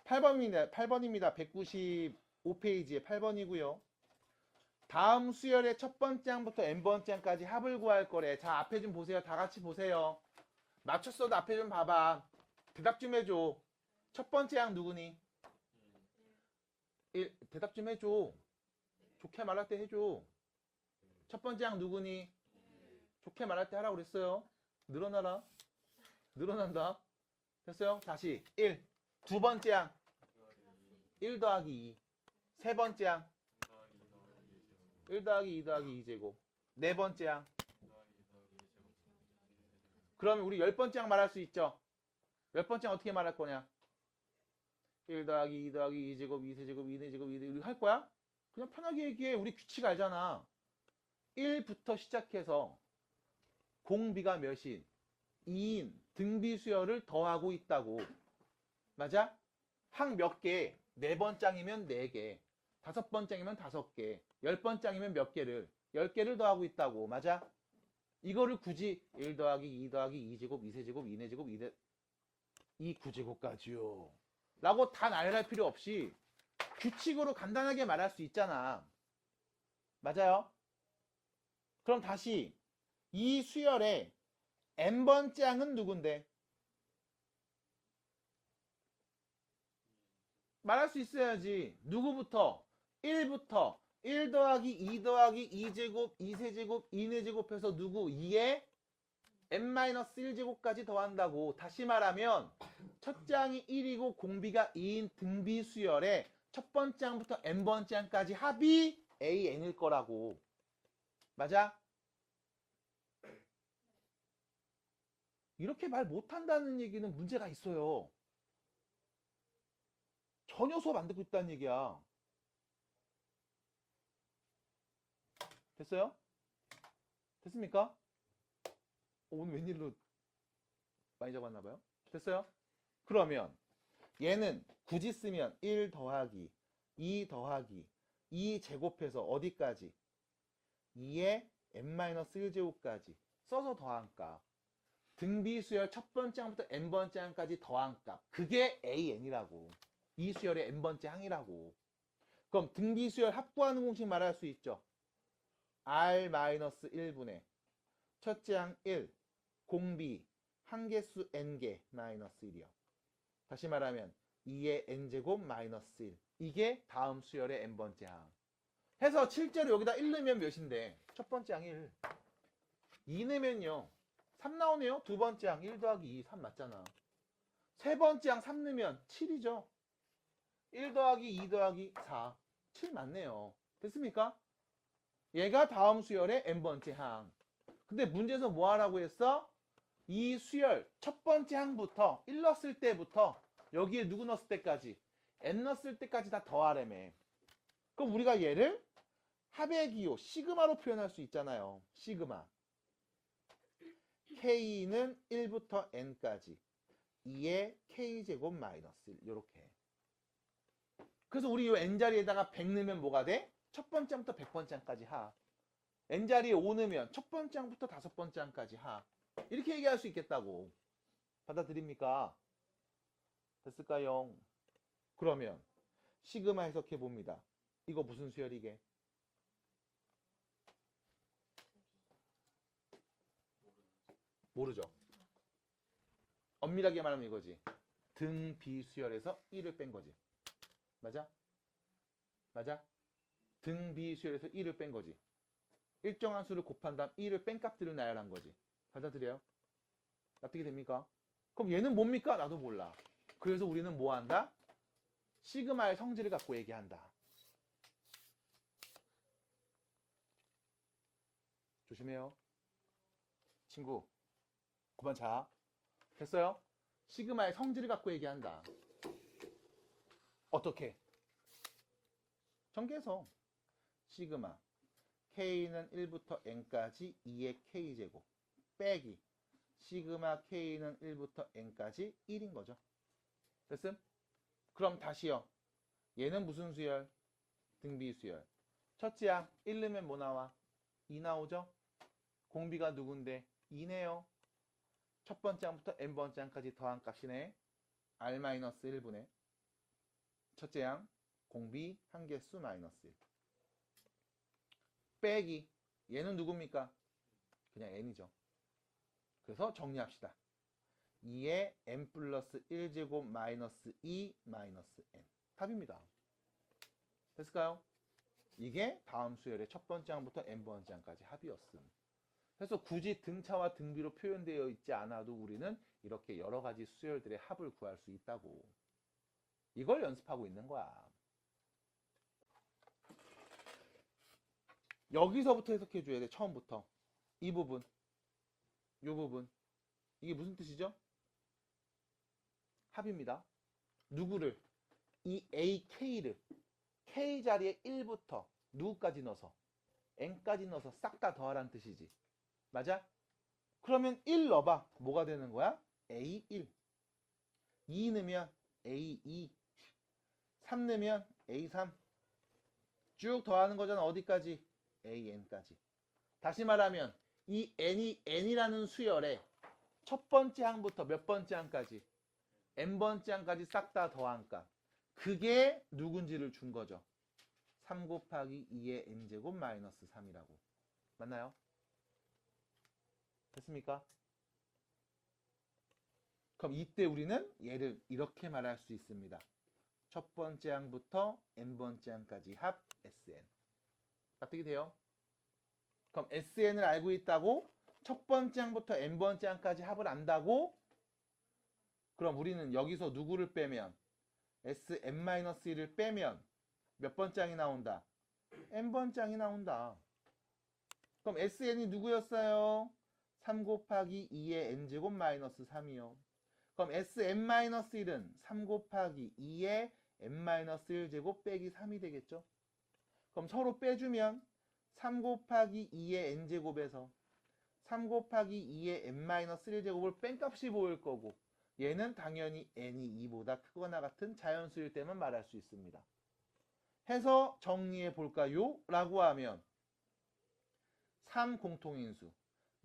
8번입니다. 8번입니다. 195페이지에 8번이고요. 다음 수열의 첫 번째 항부터 n번째 항까지 합을 구할 거래. 자, 앞에 좀 보세요. 다 같이 보세요. 맞췄어도 앞에 좀 봐봐. 대답 좀 해줘. 첫 번째 항 누구니? 대답 좀 해줘. 좋게 말할 때 해줘. 첫 번째 항 누구니? 좋게 말할 때 하라고 그랬어요. 늘어나라. 늘어난다. 됐어요? 다시 1. 두 번째 항 1 더하기 2. 세 번째 항 1 더하기 2 더하기 2제곱. 네 번째 항. 그러면 우리 열 번째 항 말할 수 있죠? 열 번째 항 어떻게 말할 거냐? 1 더하기 2 더하기 2제곱, 2세제곱, 2네제곱, 2네 할 거야? 그냥 편하게 얘기해. 우리 규칙 알잖아. 1부터 시작해서 공비가 몇인? 2인 등비수열을 더하고 있다고. 맞아? 항 몇 개? 네 번장이면 4개. 다섯 번장이면 5개. 10번장이면 몇 개를? 10개를 더하고 있다고. 맞아? 이거를 굳이 1 더하기 2 더하기 2제곱, 2세제곱, 2네제곱, 2 9제곱까지요. 라고 다 나열할 필요 없이 규칙으로 간단하게 말할 수 있잖아. 맞아요? 그럼 다시 이 수열의 n번째 항은 누군데? 말할 수 있어야지. 누구부터? 1부터 1 더하기 2 더하기 2제곱, 2세제곱, 2네제곱 해서 누구? 2에 n-1제곱까지 더한다고. 다시 말하면 첫째 항이 1이고 공비가 2인 등비수열의 첫 번째 항부터 n번째 항까지 합이 an일 거라고. 맞아? 이렇게 말 못한다는 얘기는 문제가 있어요. 전혀 수업 안 듣고 있다는 얘기야. 됐어요? 됐습니까? 오늘 웬일로 많이 적었나봐요. 됐어요? 그러면 얘는 굳이 쓰면 1 더하기 2 더하기 2 제곱해서 어디까지? 2의 n-1제곱까지 써서 더한 값. 등비수열 첫 번째 항부터 n번째 항까지 더한 값. 그게 an이라고. 이 수열의 n번째 항이라고. 그럼 등비수열 합구하는 공식 말할 수 있죠. r-1분의 첫째 항 1, 공비 한개수 n개 마이너스 1이요. 다시 말하면 2의 n제곱 마이너스 1. 이게 다음 수열의 n번째 항. 해서 실제로 여기다 1 넣으면 몇인데? 첫 번째 항 1. 2 넣으면요. 3 나오네요. 두 번째 항 1 더하기 2, 3 맞잖아. 세 번째 항 3 넣으면 7이죠. 1 더하기 2 더하기 4. 7 맞네요. 됐습니까? 얘가 다음 수열의 n번째 항. 근데 문제에서 뭐 하라고 했어? 이 수열 첫 번째 항부터 1 넣었을 때부터 여기에 누구 넣었을 때까지? n 넣었을 때까지 다 더하래매. 그럼 우리가 얘를 합의 기호 시그마로 표현할 수 있잖아요. 시그마. k는 1부터 n까지 2의 k제곱 마이너스 1 요렇게. 그래서 우리 이 n자리에다가 100 넣으면 뭐가 돼? 첫 번째 항부터 100번째 항까지 하. n자리에 5 넣으면 첫 번째 항부터 다섯 번째 항까지 하. 이렇게 얘기할 수 있겠다고. 받아들입니까? 됐을까요? 그러면 시그마 해석해 봅니다. 이거 무슨 수열이게? 모르죠. 엄밀하게 말하면 이거지. 등 비수열에서 1을 뺀 거지. 맞아? 맞아? 등 비수열에서 1을 뺀 거지. 일정한 수를 곱한 다음 1을 뺀 값들을 나열한 거지. 받아들여요? 납득이 됩니까? 그럼 얘는 뭡니까? 나도 몰라. 그래서 우리는 뭐 한다? 시그마의 성질을 갖고 얘기한다. 조심해요. 친구, 그만 자. 됐어요? 시그마의 성질을 갖고 얘기한다. 어떻게? 전개해서 시그마 k는 1부터 n까지 2의 k제곱 빼기 시그마 k는 1부터 n까지 1인 거죠. 됐음? 그럼 다시요. 얘는 무슨 수열? 등비수열. 첫째 항 1 넣으면 뭐 나와? 2 나오죠? 공비가 누군데? 2네요. 첫 번째 항부터 n번째 항까지 더한 값이네. r-1분의 첫째 양 공비 한 개수 마이너스 1 빼기 얘는 누굽니까? 그냥 n이죠. 그래서 정리합시다. 2에 n 플러스 1제곱 마이너스 2 마이너스 n 답입니다. 됐을까요? 이게 다음 수열의 첫 번째 항부터 n번째 항까지 합이었음. 그래서 굳이 등차와 등비로 표현되어 있지 않아도 우리는 이렇게 여러 가지 수열들의 합을 구할 수 있다고. 이걸 연습하고 있는 거야. 여기서부터 해석해 줘야 돼. 처음부터. 이 부분, 이 부분. 이게 무슨 뜻이죠? 합입니다. 누구를? 이 AK를 K 자리에 1부터 누구까지 넣어서? N까지 넣어서 싹 다 더하라는 뜻이지. 맞아? 그러면 1 넣어봐. 뭐가 되는 거야? A1. 2 넣으면 A2. 3 넣으면 A3. 쭉 더하는 거잖아. 어디까지? AN까지. 다시 말하면 이 N이 N이라는 수열에 첫 번째 항부터 몇 번째 항까지? N번째 항까지 싹 다 더한 값. 그게 누군지를 준 거죠. 3 곱하기 2의 N제곱 마이너스 3이라고. 맞나요? 됐습니까? 그럼 이때 우리는 얘를 이렇게 말할 수 있습니다. 첫 번째 항부터 n번째 항까지 합 SN. 납득이 돼요? 그럼 SN을 알고 있다고 첫 번째 항부터 n번째 항까지 합을 안다고? 그럼 우리는 여기서 누구를 빼면 Sn-1을 빼면 몇 번째 항이 나온다? n번째 항이 나온다. 그럼 SN이 누구였어요? 3 곱하기 2의 n제곱 마이너스 3이요. 그럼 Sn-1은 3 곱하기 2의 n-1제곱 빼기 3이 되겠죠? 그럼 서로 빼주면 3 곱하기 2의 n제곱에서 3 곱하기 2의 n-1제곱을 뺀 값이 보일 거고 얘는 당연히 n이 2보다 크거나 같은 자연수일 때만 말할 수 있습니다. 해서 정리해 볼까요? 라고 하면 3 공통인수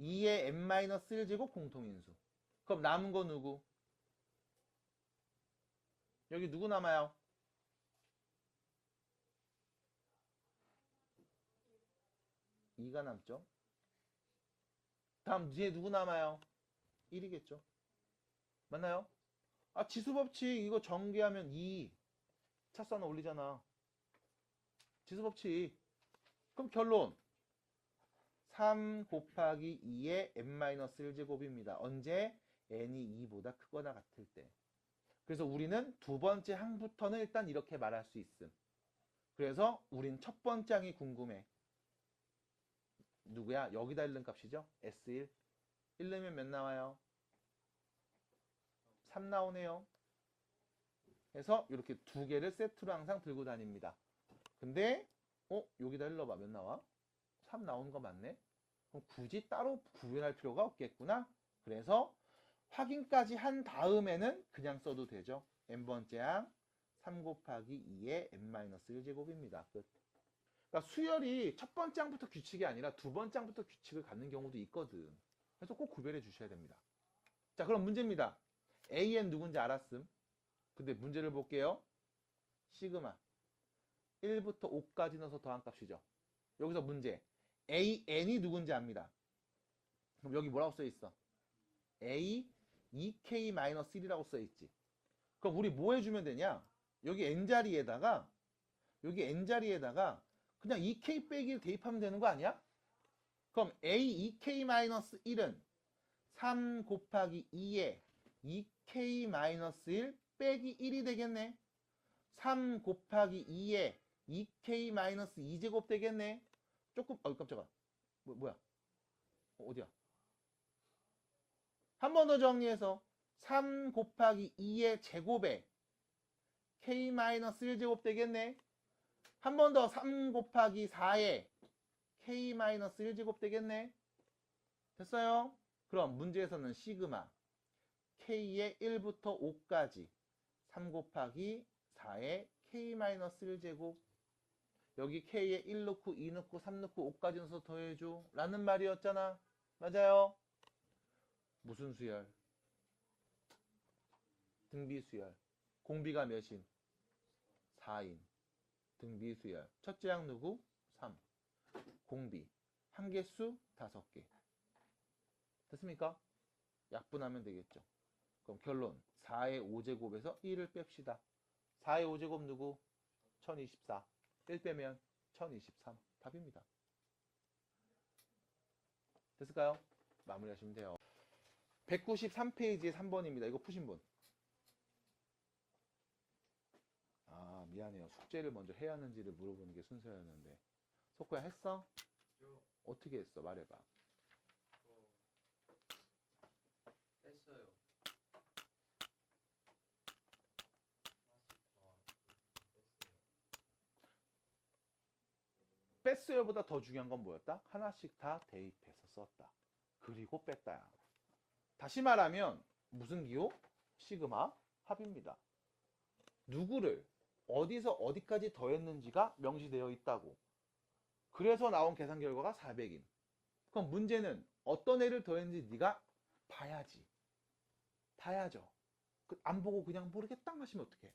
2의 n-1제곱 공통인수. 그럼 남은 거 누구? 여기 누구 남아요? 2가 남죠. 다음 뒤에 누구 남아요? 1이겠죠. 맞나요? 아, 지수법칙 이거 전개하면 2 차수 하나 올리잖아. 지수법칙. 그럼 결론 3 곱하기 2의 n-1제곱입니다. 언제? n이 2보다 크거나 같을 때. 그래서 우리는 두 번째 항부터는 일단 이렇게 말할 수 있음. 그래서 우린 첫 번째 항이 궁금해. 누구야? 여기다 1 넣은 값이죠? S1. 1 넣으면 몇 나와요? 3 나오네요. 그래서 이렇게 두 개를 세트로 항상 들고 다닙니다. 근데 여기다 1 넣어봐. 몇 나와? 3 나오는 거 맞네? 그럼 굳이 따로 구별할 필요가 없겠구나. 그래서 확인까지 한 다음에는 그냥 써도 되죠. n번째 항 3 곱하기 2의 n-1제곱입니다. 끝. 그러니까 수열이 첫 번째 항부터 규칙이 아니라 두 번째 항부터 규칙을 갖는 경우도 있거든. 그래서 꼭 구별해 주셔야 됩니다. 자, 그럼 문제입니다. AN 누군지 알았음. 근데 문제를 볼게요. 시그마 1부터 5까지 넣어서 더한 값이죠. 여기서 문제. AN이 누군지 압니다. 그럼 여기 뭐라고 써 있어? A 2K-1이라고 써 있지. 그럼 우리 뭐 해주면 되냐? 여기 N자리에다가 그냥 2K 빼기를 대입하면 되는 거 아니야? 그럼 A 2K-1은 3 곱하기 2에 2K-1 빼기 1이 되겠네. 3 곱하기 2에 2K-2제곱 되겠네. 조금 깜짝아. 뭐야? 어디야? 한 번 더 정리해서 3 곱하기 2의 제곱에 K-1제곱 되겠네. 한 번 더 3 곱하기 4에 K-1제곱 되겠네. 됐어요? 그럼 문제에서는 시그마 K의 1부터 5까지 3 곱하기 4의 K-1제곱 여기 K에 1 넣고 2 넣고 3 넣고 5까지 넣어서 더해줘 라는 말이었잖아. 맞아요? 무슨 수열? 등비 수열. 공비가 몇인? 4인 등 미수열. 첫째 양 누구? 3. 공비. 한개수 5개. 됐습니까? 약분하면 되겠죠. 그럼 결론 4의 5제곱에서 1을 뺍시다. 4의 5제곱 누구? 1024. 1 빼면 1023. 답입니다. 됐을까요? 마무리하시면 돼요. 193페이지에 3번입니다. 이거 푸신 분. 아, 미안해요. 숙제를 먼저 해야 하는지를 물어보는 게 순서였는데. 석호야 했어? 어떻게 했어? 말해봐. 했어요. 뺐어요보다 더 중요한 건 뭐였다? 하나씩 다 대입해서 썼다. 그리고 뺐다야. 다시 말하면 무슨 기호? 시그마 합입니다. 누구를 어디서 어디까지 더했는지가 명시되어 있다고. 그래서 나온 계산 결과가 400인. 그럼 문제는 어떤 애를 더했는지 네가 봐야지. 봐야죠. 안 보고 그냥 모르겠다 하시면 어떡해?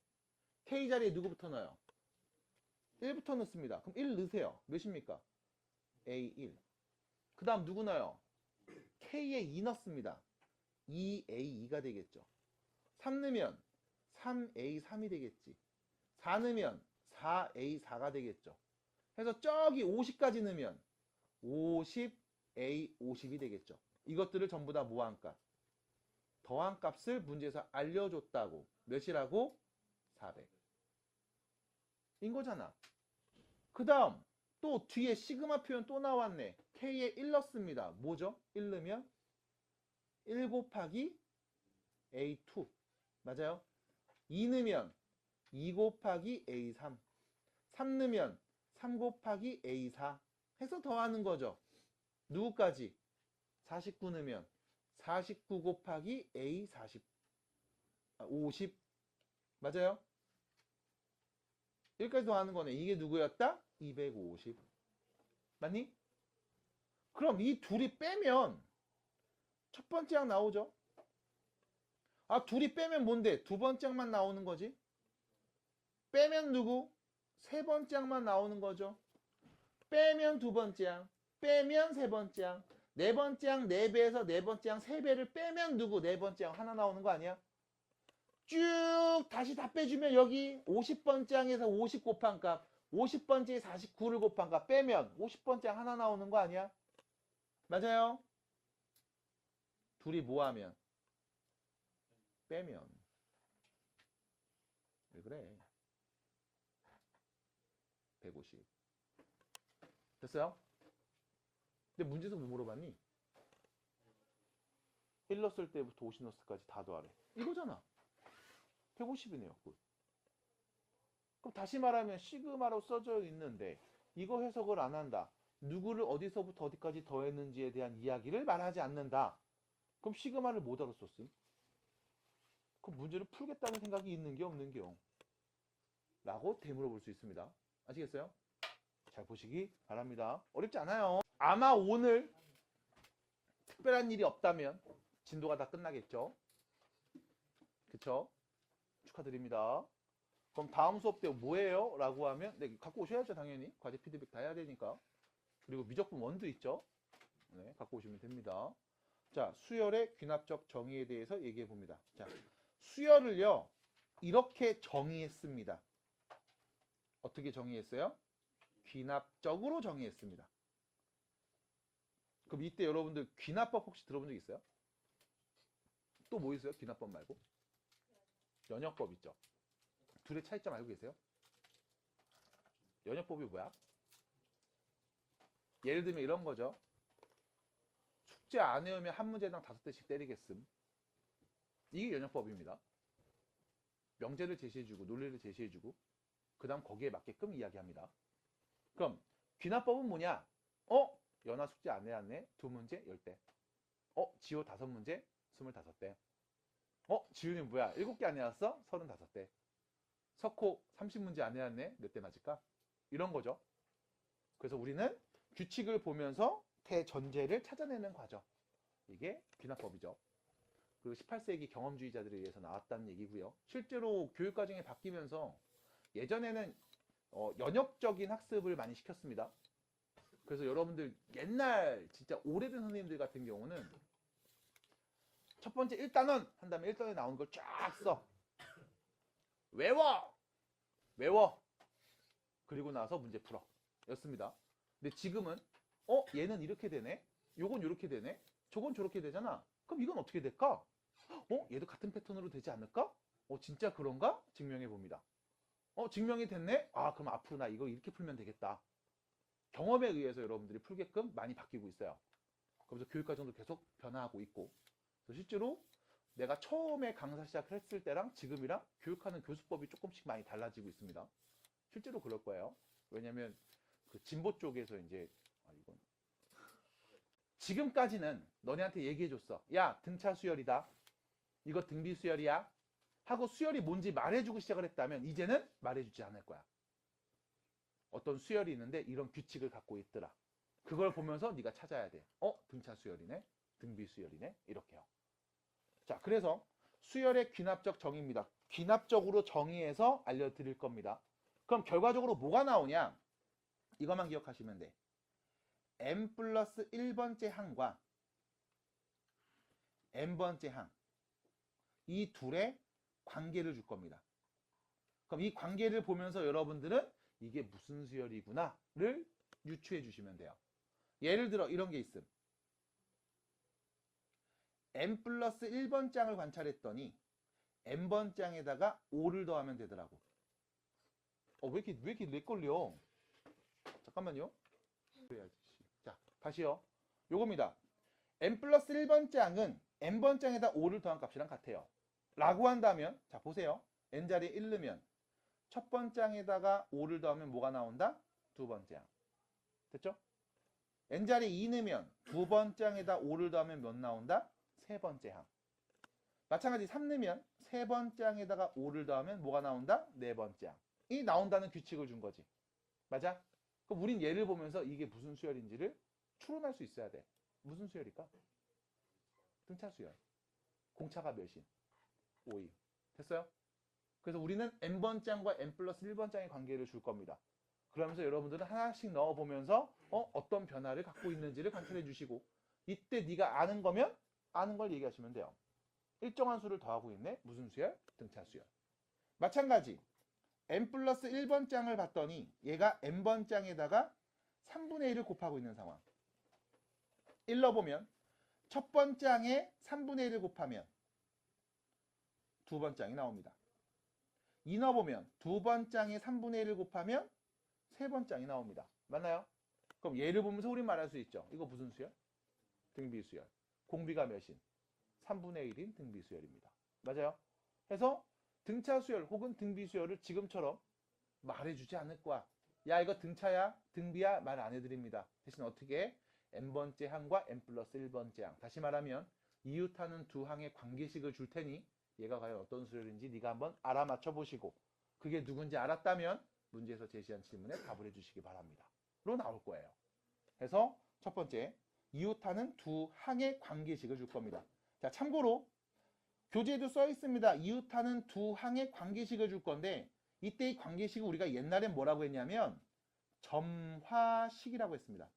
K 자리에 누구부터 넣어요? 1부터 넣습니다. 그럼 1 넣으세요. 몇입니까? A1. 그 다음 누구 넣어요? K에 2 넣습니다. 2A2가 되겠죠. 3 넣으면 3A3이 되겠지. 4 넣으면 4A4가 되겠죠. 해서 저기 50까지 넣으면 50A50이 되겠죠. 이것들을 전부 다 뭐한 값? 더한 값을 문제에서 알려줬다고. 몇이라고? 400. 인 거잖아. 그 다음 또 뒤에 시그마 표현 또 나왔네. K에 1 넣습니다. 뭐죠? 1 넣으면 1 곱하기 A2. 맞아요? 2 넣으면 2 곱하기 A3. 3 넣으면 3 곱하기 A4 해서 더하는 거죠. 누구까지? 49 넣으면 49 곱하기 A40. 50. 맞아요? 여기까지 더하는 거네. 이게 누구였다? 250. 맞니? 그럼 이 둘이 빼면 첫 번째 항 나오죠? 아, 둘이 빼면 뭔데? 두 번째 항만 나오는 거지? 빼면 누구? 세 번째 항만 나오는 거죠. 빼면 두 번째 항, 빼면 세 번째 항, 네 번째 항 4배에서 네 번째 항 3배를 빼면 누구? 네 번째 항 하나 나오는 거 아니야? 쭉 다시 다 빼주면 여기 50번째 항에서 50 곱한 값, 50번째에 49를 곱한 값 빼면 50번째 항 하나 나오는 거 아니야? 맞아요? 둘이 뭐하면? 빼면. 왜 그래? 150. 됐어요? 근데 문제에서 뭐 물어봤니? 1 넣었을 때부터 50 넣었을 때까지 다 더하래. 이거잖아. 150이네요. 그럼 다시 말하면 시그마로 써져 있는데 이거 해석을 안 한다. 누구를 어디서부터 어디까지 더했는지에 대한 이야기를 말하지 않는다. 그럼 시그마를 뭐다로 썼음? 그럼 문제를 풀겠다는 생각이 있는 게 없는 겨. 라고 되물어볼 수 있습니다. 아시겠어요? 잘 보시기 바랍니다. 어렵지 않아요. 아마 오늘 특별한 일이 없다면 진도가 다 끝나겠죠. 그쵸? 축하드립니다. 그럼 다음 수업 때 뭐예요? 라고 하면 네, 갖고 오셔야죠. 당연히 과제 피드백 다 해야 되니까. 그리고 미적분 원도 있죠. 네, 갖고 오시면 됩니다. 자, 수열의 귀납적 정의에 대해서 얘기해 봅니다. 자, 수열을요 이렇게 정의했습니다. 어떻게 정의했어요? 귀납적으로 정의했습니다. 그럼 이때 여러분들 귀납법 혹시 들어본 적 있어요? 또 뭐 있어요? 귀납법 말고? 연역법 있죠. 둘의 차이점 알고 계세요? 연역법이 뭐야? 예를 들면 이런 거죠. 숙제 안 해오면 한 문제당 5대씩 때리겠음. 이게 연역법입니다. 명제를 제시해주고 논리를 제시해주고 그 다음 거기에 맞게끔 이야기합니다. 그럼 귀납법은 뭐냐? 연아 숙제 안 해왔네. 2문제 10대. 지호 5문제 25대. 지훈이 뭐야? 7개 안 해왔어? 35대. 석호 30문제 안 해왔네. 몇 대 맞을까? 이런 거죠. 그래서 우리는 규칙을 보면서 대전제를 찾아내는 과정. 이게 귀납법이죠. 그리고 18세기 경험주의자들에 의해서 나왔다는 얘기고요. 실제로 교육과정이 바뀌면서 예전에는 연역적인 학습을 많이 시켰습니다. 그래서 여러분들 옛날 진짜 오래된 선생님들 같은 경우는 첫 번째 1단원 한 다음에 1단원에 나오는 걸 쫙 써. 외워! 외워! 그리고 나서 문제 풀어. 였습니다. 근데 지금은 얘는 이렇게 되네? 요건 이렇게 되네? 저건 저렇게 되잖아. 그럼 이건 어떻게 될까? 얘도 같은 패턴으로 되지 않을까? 진짜 그런가? 증명해 봅니다. 증명이 됐네? 아, 그럼 앞으로 나 이거 이렇게 풀면 되겠다. 경험에 의해서 여러분들이 풀게끔 많이 바뀌고 있어요. 그래서 교육과정도 계속 변화하고 있고. 그래서 실제로 내가 처음에 강사 시작했을 때랑 지금이랑 교육하는 교수법이 조금씩 많이 달라지고 있습니다. 실제로 그럴 거예요. 왜냐면 그 진보 쪽에서 이제 이건 지금까지는 너네한테 얘기해줬어. 야, 등차 수열이다. 이거 등비 수열이야. 하고 수열이 뭔지 말해주고 시작을 했다면 이제는 말해주지 않을 거야. 어떤 수열이 있는데 이런 규칙을 갖고 있더라. 그걸 보면서 네가 찾아야 돼. 등차 수열이네. 등비 수열이네. 이렇게요. 자, 그래서 수열의 귀납적 정의입니다. 귀납적으로 정의해서 알려드릴 겁니다. 그럼 결과적으로 뭐가 나오냐? 이것만 기억하시면 돼. n 플러스 1번째 항과 n번째 항. 이 둘의 관계를 줄 겁니다. 그럼 이 관계를 보면서 여러분들은 이게 무슨 수열이구나를 유추해 주시면 돼요. 예를 들어 이런 게 있음. n 플러스 1번 장을 관찰했더니 n번 장에다가 5를 더하면 되더라고. 왜 이렇게 렉 걸려? 잠깐만요. 자, 다시요. 요겁니다. n 플러스 1번 장은 n번 장에다 5를 더한 값이랑 같아요. 라고 한다면, 자, 보세요. n자리에 1 넣으면 첫 번째 항에다가 5를 더하면 뭐가 나온다? 두 번째 항. 됐죠? n자리에 2 넣으면 두 번째 항에다 5를 더하면 몇 나온다? 세 번째 항. 마찬가지 3 넣으면 세 번째 항에다가 5를 더하면 뭐가 나온다? 네 번째 항. 이 나온다는 규칙을 준 거지. 맞아? 그럼 우린 얘를 보면서 이게 무슨 수열인지를 추론할 수 있어야 돼. 무슨 수열일까? 등차 수열. 공차가 몇인? 5인. 됐어요? 그래서 우리는 n번 장과 n 플러스 1번 장의 관계를 줄 겁니다. 그러면서 여러분들은 하나씩 넣어보면서 어떤 변화를 갖고 있는지를 관찰해 주시고 이때 네가 아는 거면 아는 걸 얘기하시면 돼요. 일정한 수를 더하고 있네. 무슨 수열? 등차 수열. 마찬가지 n 플러스 1번 장을 봤더니 얘가 n번 장에다가 3분의 1을 곱하고 있는 상황. 1 넣어보면 첫 번째 항에 3분의 1을 곱하면 두 번째 항이 나옵니다. 2 넣어보면 두 번째 항에 3분의 1을 곱하면 세 번째 항이 나옵니다. 맞나요? 그럼 얘를 보면서 우린 말할 수 있죠. 이거 무슨 수열? 등비수열. 공비가 몇인? 3분의 1인 등비수열입니다. 맞아요? 해서 등차 수열 혹은 등비수열을 지금처럼 말해주지 않을 거야. 야, 이거 등차야? 등비야? 말 안 해드립니다. 대신 어떻게? n번째 항과 n 플러스 1번째 항. 다시 말하면 이웃하는 두 항의 관계식을 줄 테니 얘가 과연 어떤 수열인지 네가 한번 알아맞혀 보시고 그게 누군지 알았다면 문제에서 제시한 질문에 답을 해주시기 바랍니다. 로 나올 거예요. 해서 첫 번째, 이웃하는 두 항의 관계식을 줄 겁니다. 자, 참고로 교재에도 써 있습니다. 이웃하는 두 항의 관계식을 줄 건데 이때 이 관계식을 우리가 옛날엔 뭐라고 했냐면 점화식이라고 했습니다.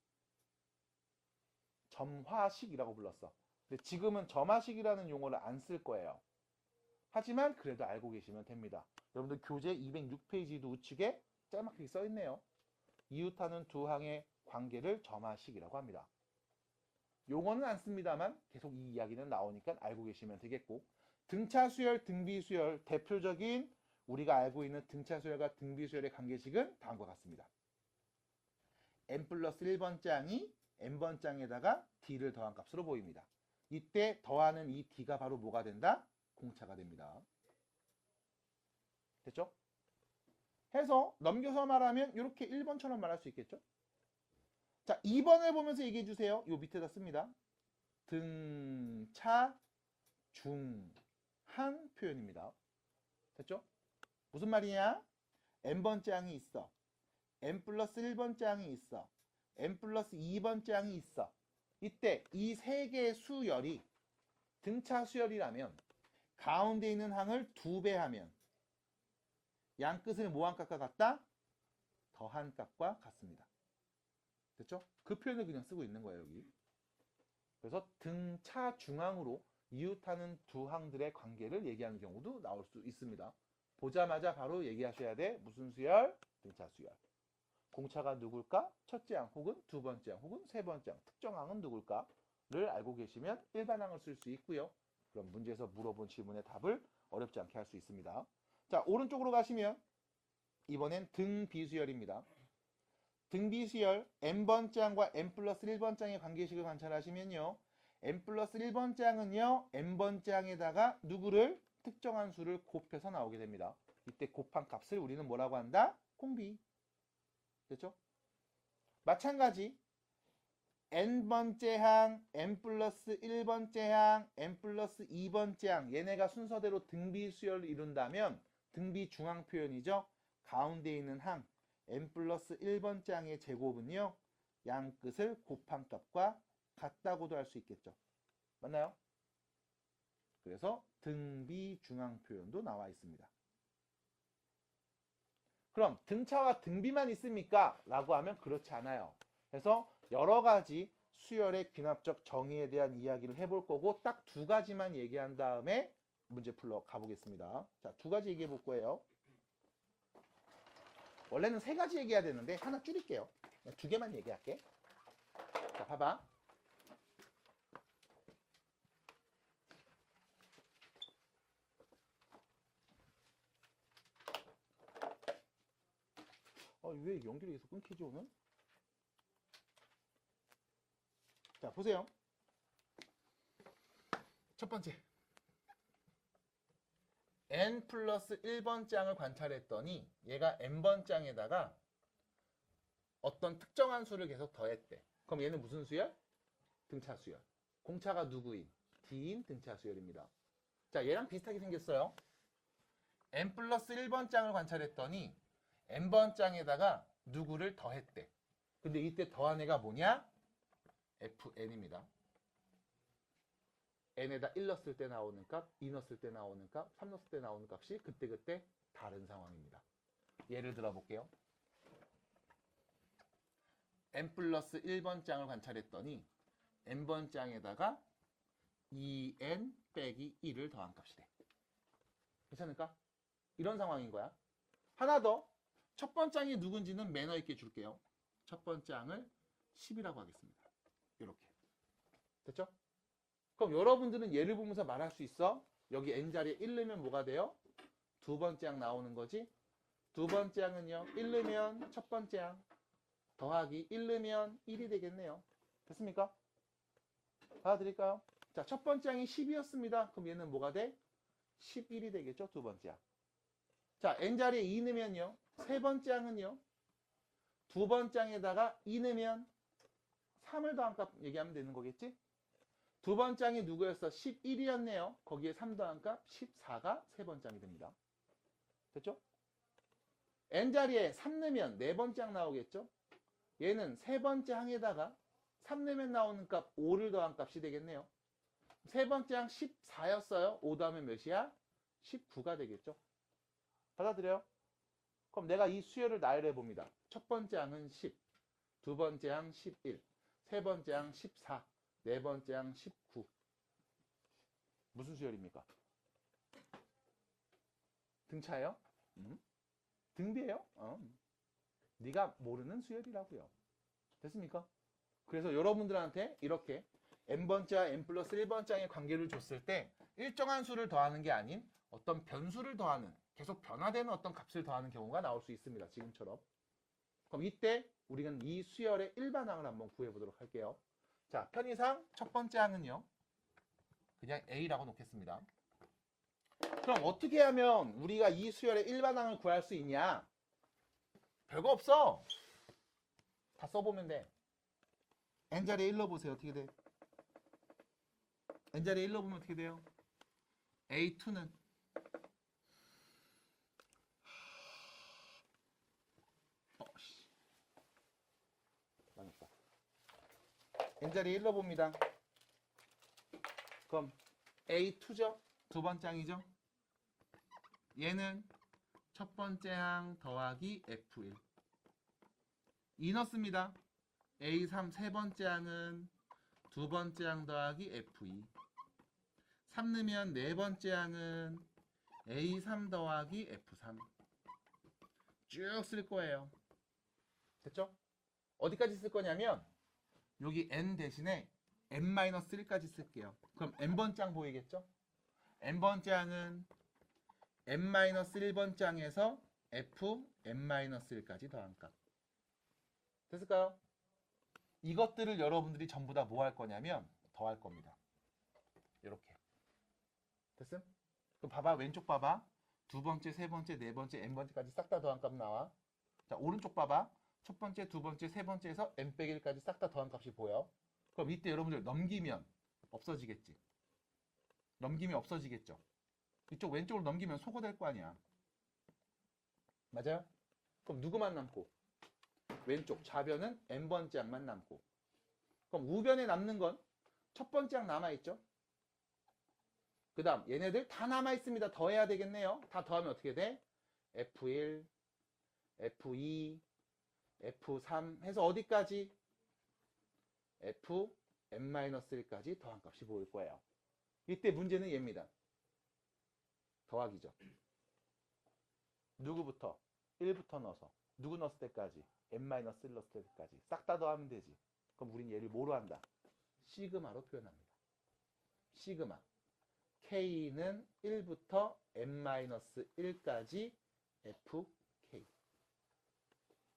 점화식이라고 불렀어. 근데 지금은 점화식이라는 용어를 안 쓸 거예요. 하지만 그래도 알고 계시면 됩니다. 여러분들 교재 206페이지도 우측에 짤막하게 써 있네요. 이웃하는 두 항의 관계를 점화식이라고 합니다. 용어는 안 씁니다만 계속 이 이야기는 나오니까 알고 계시면 되겠고 등차 수열, 등비 수열 대표적인 우리가 알고 있는 등차 수열과 등비 수열의 관계식은 다음과 같습니다. n 플러스 1번 장이 n번 장에다가 d를 더한 값으로 보입니다. 이때 더하는 이 d가 바로 뭐가 된다? 공차가 됩니다. 됐죠? 해서 넘겨서 말하면 이렇게 1번처럼 말할 수 있겠죠? 자, 2번을 보면서 얘기해 주세요. 요 밑에다 씁니다. 등차 중한 표현입니다. 됐죠? 무슨 말이냐? n번째 항이 있어. n 플러스 1번째 항이 있어. n 플러스 2번째 항이 있어. 이때 이 세 개의 수열이 등차 수열이라면 가운데 있는 항을 2배 하면 양 끝을 뭐한 값과 같다? 더한 값과 같습니다. 됐죠? 그 표현을 그냥 쓰고 있는 거예요, 여기. 그래서 등차 중앙으로 이웃하는 두 항들의 관계를 얘기하는 경우도 나올 수 있습니다. 보자마자 바로 얘기하셔야 돼. 무슨 수열? 등차 수열. 공차가 누굴까? 첫째 항 혹은 두 번째 항 혹은 세 번째 항, 특정 항은 누굴까?를 알고 계시면 일반항을 쓸 수 있고요. 그럼 문제에서 물어본 질문의 답을 어렵지 않게 할 수 있습니다. 자, 오른쪽으로 가시면 이번엔 등비수열입니다. 등비수열 n번째 항과 n 플러스 1번째 항의 관계식을 관찰하시면요. n 플러스 1번째 항은요. n번째 항에다가 누구를? 특정한 수를 곱해서 나오게 됩니다. 이때 곱한 값을 우리는 뭐라고 한다? 공비. 됐죠? 마찬가지 n번째 항, n 플러스 1번째 항, n 플러스 2번째 항 얘네가 순서대로 등비수열을 이룬다면 등비중앙 표현이죠. 가운데 있는 항 n 플러스 1번째 항의 제곱은요. 양 끝을 곱한 값과 같다고도 할 수 있겠죠. 맞나요? 그래서 등비중앙 표현도 나와 있습니다. 그럼 등차와 등비만 있습니까? 라고 하면 그렇지 않아요. 그래서 여러 가지 수열의 귀납적 정의에 대한 이야기를 해볼 거고 딱 두 가지만 얘기한 다음에 문제 풀러 가보겠습니다. 자, 두 가지 얘기해 볼 거예요. 원래는 세 가지 얘기해야 되는데 하나 줄일게요. 두 개만 얘기할게. 자, 봐봐. 왜 연결이 계속 끊기지 오늘? 자, 보세요. 첫 번째. n 플러스 1번째 항을 관찰했더니 얘가 n번째 항에다가 어떤 특정한 수를 계속 더했대. 그럼 얘는 무슨 수열? 등차 수열. 공차가 누구인? D인 등차 수열입니다. 자, 얘랑 비슷하게 생겼어요. n 플러스 1번째 항을 관찰했더니 n번째 항에다가 누구를 더했대. 근데 이때 더한 애가 뭐냐? fn입니다. n에다 1 넣었을 때 나오는 값, 2 넣었을 때 나오는 값, 3 넣었을 때 나오는 값이 그때그때 다른 상황입니다. 예를 들어 볼게요. n 플러스 1번째 항을 관찰했더니 n번째 항에다가 2n 빼기 1을 더한 값이래. 괜찮을까? 이런 상황인 거야. 하나 더. 첫 번째 항이 누군지는 매너 있게 줄게요. 첫 번째 항을 10이라고 하겠습니다. 이렇게. 됐죠? 그럼 여러분들은 예를 보면서 말할 수 있어. 여기 n자리에 1 넣으면 뭐가 돼요? 두 번째 항 나오는 거지. 두 번째 항은요. 1 넣으면 첫 번째 항 더하기 1 넣으면 1이 되겠네요. 됐습니까? 받아드릴까요? 자, 첫 번째 항이 10이었습니다. 그럼 얘는 뭐가 돼? 11이 되겠죠? 두 번째 항. 자, n자리에 2 넣으면요. 세 번째 항은요. 두 번째 항에다가 2 넣으면 3을 더한 값 얘기하면 되는 거겠지? 두 번째 항이 누구였어? 11이었네요. 거기에 3 더한 값 14가 세 번째 항이 됩니다. 됐죠? n자리에 3 넣으면 네 번째 항 나오겠죠? 얘는 세 번째 항에다가 3 넣으면 나오는 값 5를 더한 값이 되겠네요. 세 번째 항 14였어요. 5 더하면 몇이야? 19가 되겠죠? 받아들여요? 그럼 내가 이 수열을 나열해 봅니다. 첫 번째 항은 10, 두 번째 항 11, 세 번째 항 14, 네 번째 항 19. 무슨 수열입니까? 등차예요? 등비예요? 네가 모르는 수열이라고요. 됐습니까? 그래서 여러분들한테 이렇게 n번째와 n 플러스 1번째 항의 관계를 줬을 때 일정한 수를 더하는 게 아닌 어떤 변수를 더하는, 계속 변화되는 어떤 값을 더하는 경우가 나올 수 있습니다. 지금처럼. 그럼 이때 우리는 이 수열의 일반항을 한번 구해보도록 할게요. 자, 편의상 첫 번째 항은요. 그냥 A라고 놓겠습니다. 그럼 어떻게 하면 우리가 이 수열의 일반항을 구할 수 있냐? 별거 없어. 다 써보면 돼. n자리에 1 넣어보세요. 어떻게 돼? n자리에 1 넣어보면 어떻게 돼요? A2는 망했다. n자리에 1 넣어봅니다. 그럼 A2죠? 두 번째 항이죠? 얘는 첫 번째 항 더하기 F1 2 넣습니다. A3 세 번째 항은 두 번째 항 더하기 F2 3 넣으면 네 번째 항은 A3 더하기 F3 쭉 쓸 거예요. 됐죠? 어디까지 쓸 거냐면 여기 n 대신에 n-1까지 쓸게요. 그럼 n번째 항 보이겠죠? n번째 항은 n-1번째 항에서 fn-1까지 더한 값. 됐을까요? 이것들을 여러분들이 전부 다 뭐 할 거냐면 더할 겁니다. 이렇게. 됐음? 그럼 봐봐. 왼쪽 봐봐. 두 번째, 세 번째, 네 번째, n번째까지 싹 다 더한 값 나와. 자, 오른쪽 봐봐. 첫 번째, 두 번째, 세 번째에서 n-1까지 싹 다 더한 값이 보여. 그럼 이때 여러분들 넘기면 없어지겠지. 넘기면 없어지겠죠. 이쪽 왼쪽으로 넘기면 소거 될 거 아니야. 맞아요? 그럼 누구만 남고? 왼쪽 좌변은 n번째 항만 남고. 그럼 우변에 남는 건 첫 번째 항 남아있죠? 그 다음 얘네들 다 남아있습니다. 더해야 되겠네요. 다 더하면 어떻게 돼? F1, F2, F3 해서 어디까지? Fn-1까지 더한 값이 보일 거예요. 이때 문제는 얘입니다. 더하기죠. 누구부터? 1부터 넣어서. 누구 넣었을 때까지? n-1 넣었을 때까지. 싹 다 더하면 되지. 그럼 우린 얘를 뭐로 한다? 시그마로 표현합니다. 시그마. K는 1부터 n-1까지 fk.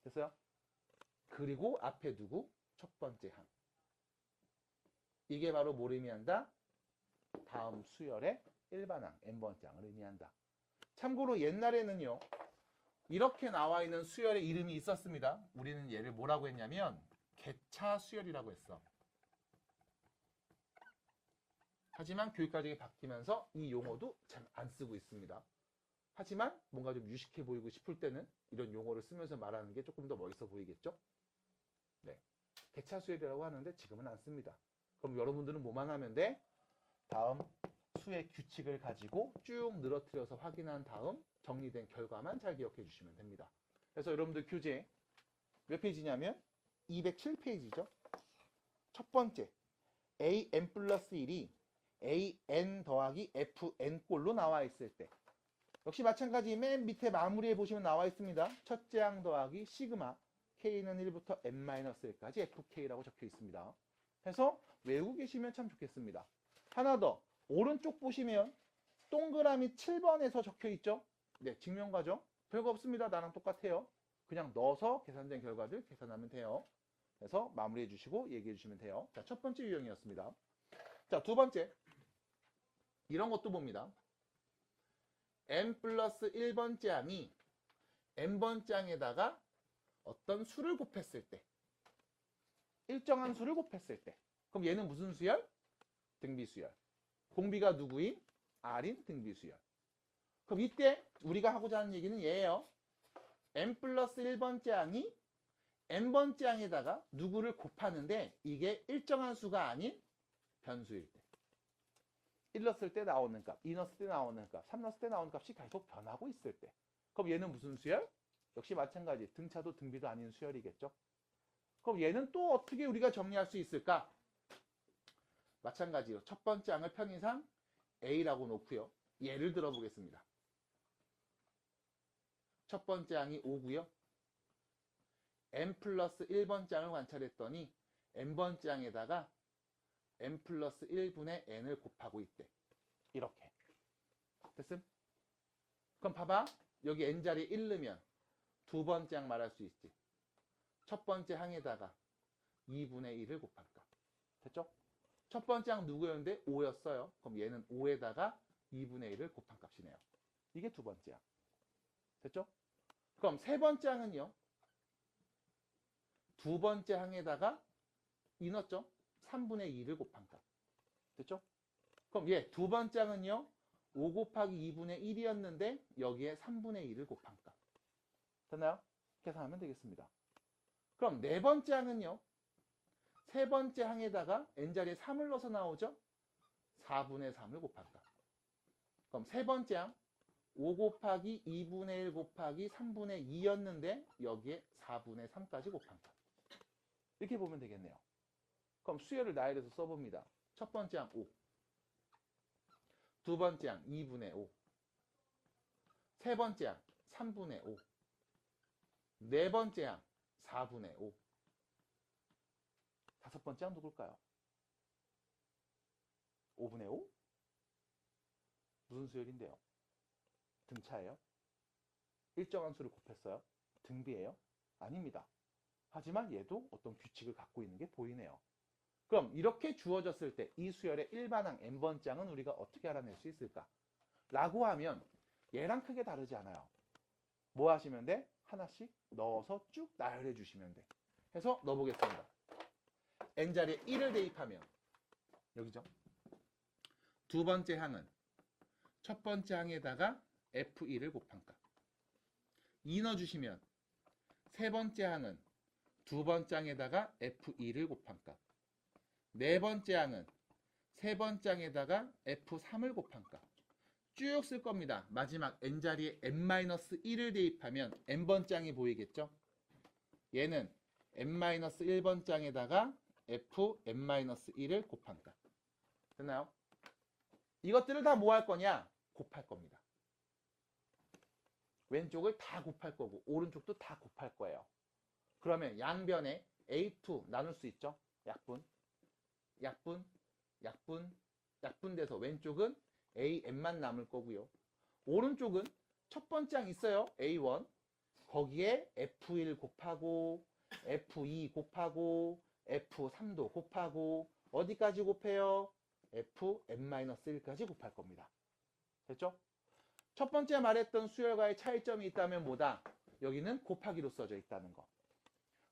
됐어요? 그리고 앞에 누구? 첫 번째 항. 이게 바로 뭘 의미한다? 다음 수열의 일반항, n번째 항을 의미한다. 참고로 옛날에는요, 이렇게 나와 있는 수열의 이름이 있었습니다. 우리는 얘를 뭐라고 했냐면 개차 수열이라고 했어. 하지만 교육과정이 바뀌면서 이 용어도 잘 안 쓰고 있습니다. 하지만 뭔가 좀 유식해 보이고 싶을 때는 이런 용어를 쓰면서 말하는 게 조금 더 멋있어 보이겠죠? 네. 개차 수열이라고 하는데 지금은 안 씁니다. 그럼 여러분들은 뭐만 하면 돼? 다음 수의 규칙을 가지고 쭉 늘어뜨려서 확인한 다음 정리된 결과만 잘 기억해 주시면 됩니다. 그래서 여러분들 교재 몇 페이지냐면 207페이지죠. 첫 번째 an 플러스 1이 an 더하기 fn 꼴로 나와 있을 때 역시 마찬가지 맨 밑에 마무리해 보시면 나와 있습니다. 첫째 항 더하기 시그마 k는 1부터 n-1까지 fk라고 적혀 있습니다. 해서 외우고 계시면 참 좋겠습니다. 하나 더 오른쪽 보시면 동그라미 7번에서 적혀 있죠. 네, 증명과정 별거 없습니다. 나랑 똑같아요. 그냥 넣어서 계산된 결과들 계산하면 돼요. 그래서 마무리해 주시고 얘기해 주시면 돼요. 자, 첫 번째 유형이었습니다. 자, 두 번째 이런 것도 봅니다. n 플러스 1번째 항이 n번째 항에다가 어떤 수를 곱했을 때 일정한 수를 곱했을 때 그럼 얘는 무슨 수열? 등비수열. 공비가 누구인? R인 등비수열. 그럼 이때 우리가 하고자 하는 얘기는 얘예요. n 플러스 1번째 항이 n번째 항에다가 누구를 곱하는데 이게 일정한 수가 아닌 변수일 때. 1 넣었을 때 나오는 값, 2 넣었을 때 나오는 값, 3 넣었을 때 나오는 값이 계속 변하고 있을 때. 그럼 얘는 무슨 수열? 역시 마찬가지. 등차도 등비도 아닌 수열이겠죠. 그럼 얘는 또 어떻게 우리가 정리할 수 있을까? 마찬가지로 첫 번째 항을 편의상 A라고 놓고요. 예를 들어 보겠습니다. 첫 번째 항이 5고요. n 플러스 1번째 항을 관찰했더니 n번째 항에다가 n 플러스 1분의 n을 곱하고 있대. 이렇게. 됐음? 그럼 봐봐. 여기 n 자리에 1 넣으면 두 번째 항 말할 수 있지. 첫 번째 항에다가 2분의 1을 곱할까. 됐죠? 첫 번째 항 누구였는데? 5였어요. 그럼 얘는 5에다가 2분의 1을 곱한 값이네요. 이게 두 번째 항. 됐죠? 그럼 세 번째 항은요. 두 번째 항에다가 2 넣었죠? 3분의 2를 곱한 값. 됐죠? 그럼 얘 두 번째 항은요. 5 곱하기 2분의 1이었는데 여기에 3분의 2를 곱한 값. 됐나요? 계산하면 되겠습니다. 그럼 네 번째 항은요. 세 번째 항에다가 n자리에 3을 넣어서 나오죠? 4분의 3을 곱한 값. 그럼 세 번째 항 5 곱하기 2분의 1 곱하기 3분의 2였는데 여기에 4분의 3까지 곱한 값. 이렇게 보면 되겠네요. 그럼 수열을 나열해서 써봅니다. 첫 번째 항 5, 두 번째 항 2분의 5, 세 번째 항 3분의 5, 네 번째 항 4분의 5, 다섯 번째 항 누굴까요? 5분의 5? 무슨 수열인데요? 등차예요? 일정한 수를 곱했어요? 등비예요? 아닙니다. 하지만 얘도 어떤 규칙을 갖고 있는 게 보이네요. 그럼 이렇게 주어졌을 때 이 수열의 일반항 n번째 항은 우리가 어떻게 알아낼 수 있을까? 라고 하면 얘랑 크게 다르지 않아요. 뭐 하시면 돼? 하나씩 넣어서 쭉 나열해 주시면 돼. 해서 넣어보겠습니다. n자리에 1을 대입하면 여기죠. 두 번째 항은 첫 번째 항에다가 f1을 곱한 값. 2 넣어주시면 세 번째 항은 두 번째 항에다가 f2를 곱한 값. 네 번째 항은 세 번째 항에다가 f3을 곱한 값. 쭉 쓸 겁니다. 마지막 n자리에 n-1을 대입하면 n번째 항이 보이겠죠? 얘는 n-1번째 항에다가 fn-1을 곱한 값. 됐나요? 이것들을 다 뭐 할 거냐? 곱할 겁니다. 왼쪽을 다 곱할 거고 오른쪽도 다 곱할 거예요. 그러면 양변에 A2 나눌 수 있죠? 약분, 약분, 약분, 약분 돼서 왼쪽은 AN만 남을 거고요. 오른쪽은 첫 번째 항 있어요. A1. 거기에 F1 곱하고 F2 곱하고 F3도 곱하고 어디까지 곱해요? Fn-1까지 곱할 겁니다. 됐죠? 첫 번째 말했던 수열과의 차이점이 있다면 뭐다? 여기는 곱하기로 써져 있다는 거.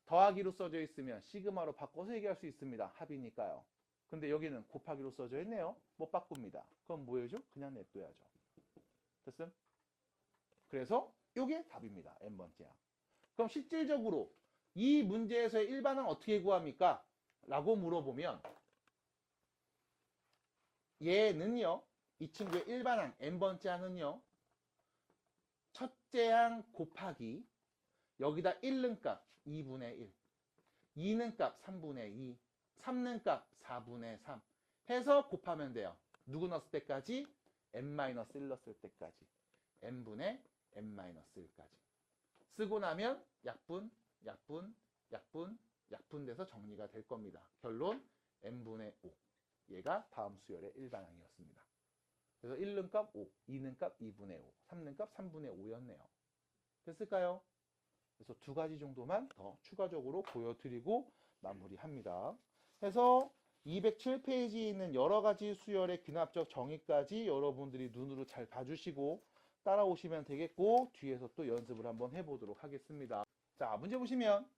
더하기로 써져 있으면 시그마로 바꿔서 얘기할 수 있습니다. 합이니까요. 근데 여기는 곱하기로 써져 있네요. 못 바꿉니다. 그럼 뭐 해야죠? 그냥 냅둬야죠. 됐음? 그래서 이게 답입니다. n번째 항. 그럼 실질적으로 이 문제에서의 일반항 어떻게 구합니까? 라고 물어보면 얘는요. 이 친구의 일반항 n번째 항은요. 첫째 항 곱하기 여기다 1는 값 2분의 1, 2는 값 3분의 2, 3는 값 4분의 3 해서 곱하면 돼요. 누구 넣었을 때까지? n-1 넣었을 때까지. n분의 n-1까지. 쓰고 나면 약분, 약분, 약분, 약분 돼서 정리가 될 겁니다. 결론 n분의 5. 얘가 다음 수열의 일반항이었습니다. 그래서 1는 값 5, 2는 값 2분의 5, 3는 값 3분의 5였네요. 됐을까요? 그래서 두 가지 정도만 더 추가적으로 보여드리고 마무리합니다. 해서 207페이지에 있는 여러 가지 수열의 귀납적 정의까지 여러분들이 눈으로 잘 봐주시고 따라오시면 되겠고 뒤에서 또 연습을 한번 해보도록 하겠습니다. 자, 문제 보시면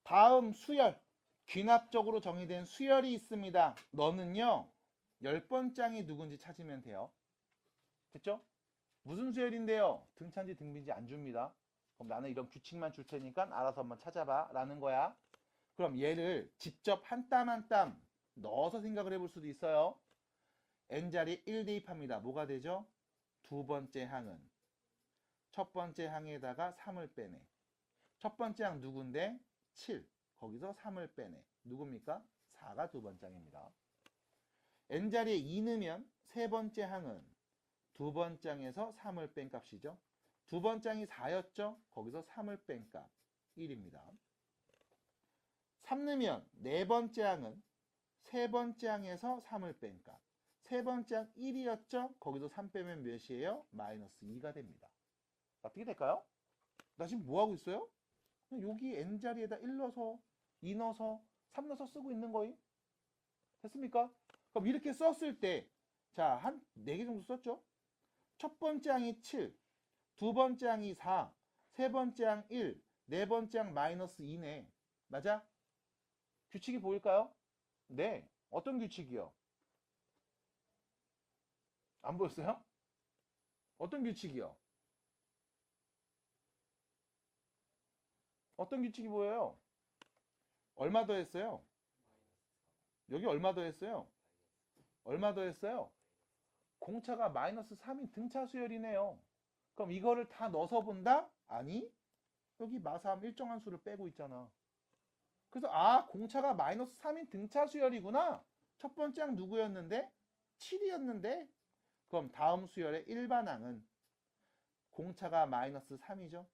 다음 수열, 귀납적으로 정의된 수열이 있습니다. 너는요 10번째 항이 누군지 찾으면 돼요. 됐죠? 무슨 수열인데요? 등차인지 등비인지 안 줍니다. 그럼 나는 이런 규칙만 줄 테니까 알아서 한번 찾아봐 라는 거야. 그럼 얘를 직접 한 땀 한 땀 넣어서 생각을 해볼 수도 있어요. n자리 1 대입합니다. 뭐가 되죠? 두 번째 항은 첫 번째 항에다가 3을 빼내. 첫 번째 항 누군데? 7. 거기서 3을 빼내. 누굽니까? 4가 두 번째 항입니다. n자리에 2 넣으면 세 번째 항은 두 번째 항에서 3을 뺀 값이죠. 두 번째 항이 4였죠? 거기서 3을 뺀 값 1입니다. 3 넣으면 네 번째 항은 세 번째 항에서 3을 뺀 값. 세 번째 항 1이었죠? 거기서 3 빼면 몇이에요? 마이너스 2가 됩니다. 어떻게 될까요? 나 지금 뭐 하고 있어요? 여기 n자리에다 1 넣어서 2 넣어서 3 넣어서 쓰고 있는 거임. 됐습니까? 그럼 이렇게 썼을 때 자, 한 4개 정도 썼죠? 첫 번째 항이 7, 두 번째 항이 4, 세 번째 항 1, 네 번째 항 마이너스 2네. 맞아? 규칙이 보일까요? 네. 어떤 규칙이요? 안 보였어요? 어떤 규칙이요? 어떤 규칙이 보여요? 얼마 더 했어요? 여기 얼마 더 했어요? 얼마 더 했어요? 공차가 마이너스 3인 등차 수열이네요. 그럼 이거를 다 넣어서 본다? 아니, 여기 마삼 일정한 수를 빼고 있잖아. 그래서 공차가 마이너스 3인 등차 수열이구나. 첫 번째 항 누구였는데? 7이었는데? 그럼 다음 수열의 일반항은 공차가 마이너스 3이죠.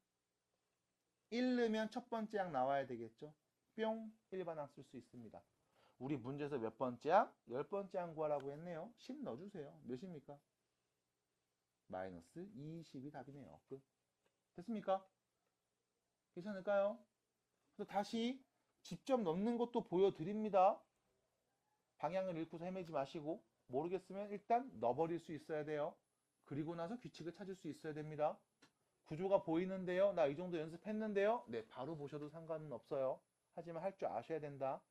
1 넣으면 첫 번째 항 나와야 되겠죠. 뿅, 일반항 쓸 수 있습니다. 우리 문제에서 몇 번째 항? 10번째 항 구하라고 했네요. 10 넣어주세요. 몇입니까? 마이너스 20이 답이네요. 끝. 됐습니까? 괜찮을까요? 그래서 다시 직접 넣는 것도 보여드립니다. 방향을 잃고서 헤매지 마시고 모르겠으면 일단 넣어버릴 수 있어야 돼요. 그리고 나서 규칙을 찾을 수 있어야 됩니다. 구조가 보이는데요. 나 이 정도 연습했는데요. 네, 바로 보셔도 상관은 없어요. 하지만 할 줄 아셔야 된다.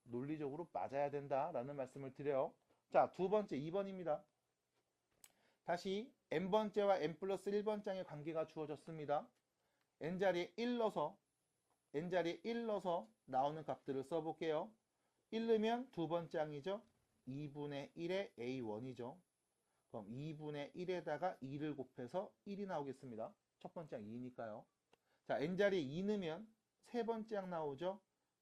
논리적으로 맞아야 된다. 라는 말씀을 드려요. 자, 두 번째 2번입니다. 다시 n번째와 n 플러스 1번장의 관계가 주어졌습니다. n자리에 1 넣어서 나오는 값들을 써볼게요. 1 넣으면 두 번째 항이죠. 2분의 1의 a1이죠. 그럼 2분의 1에다가 2를 곱해서 1이 나오겠습니다. 첫 번째 항 2니까요. 자, n자리에 2 넣으면 세 번째 항 나오죠.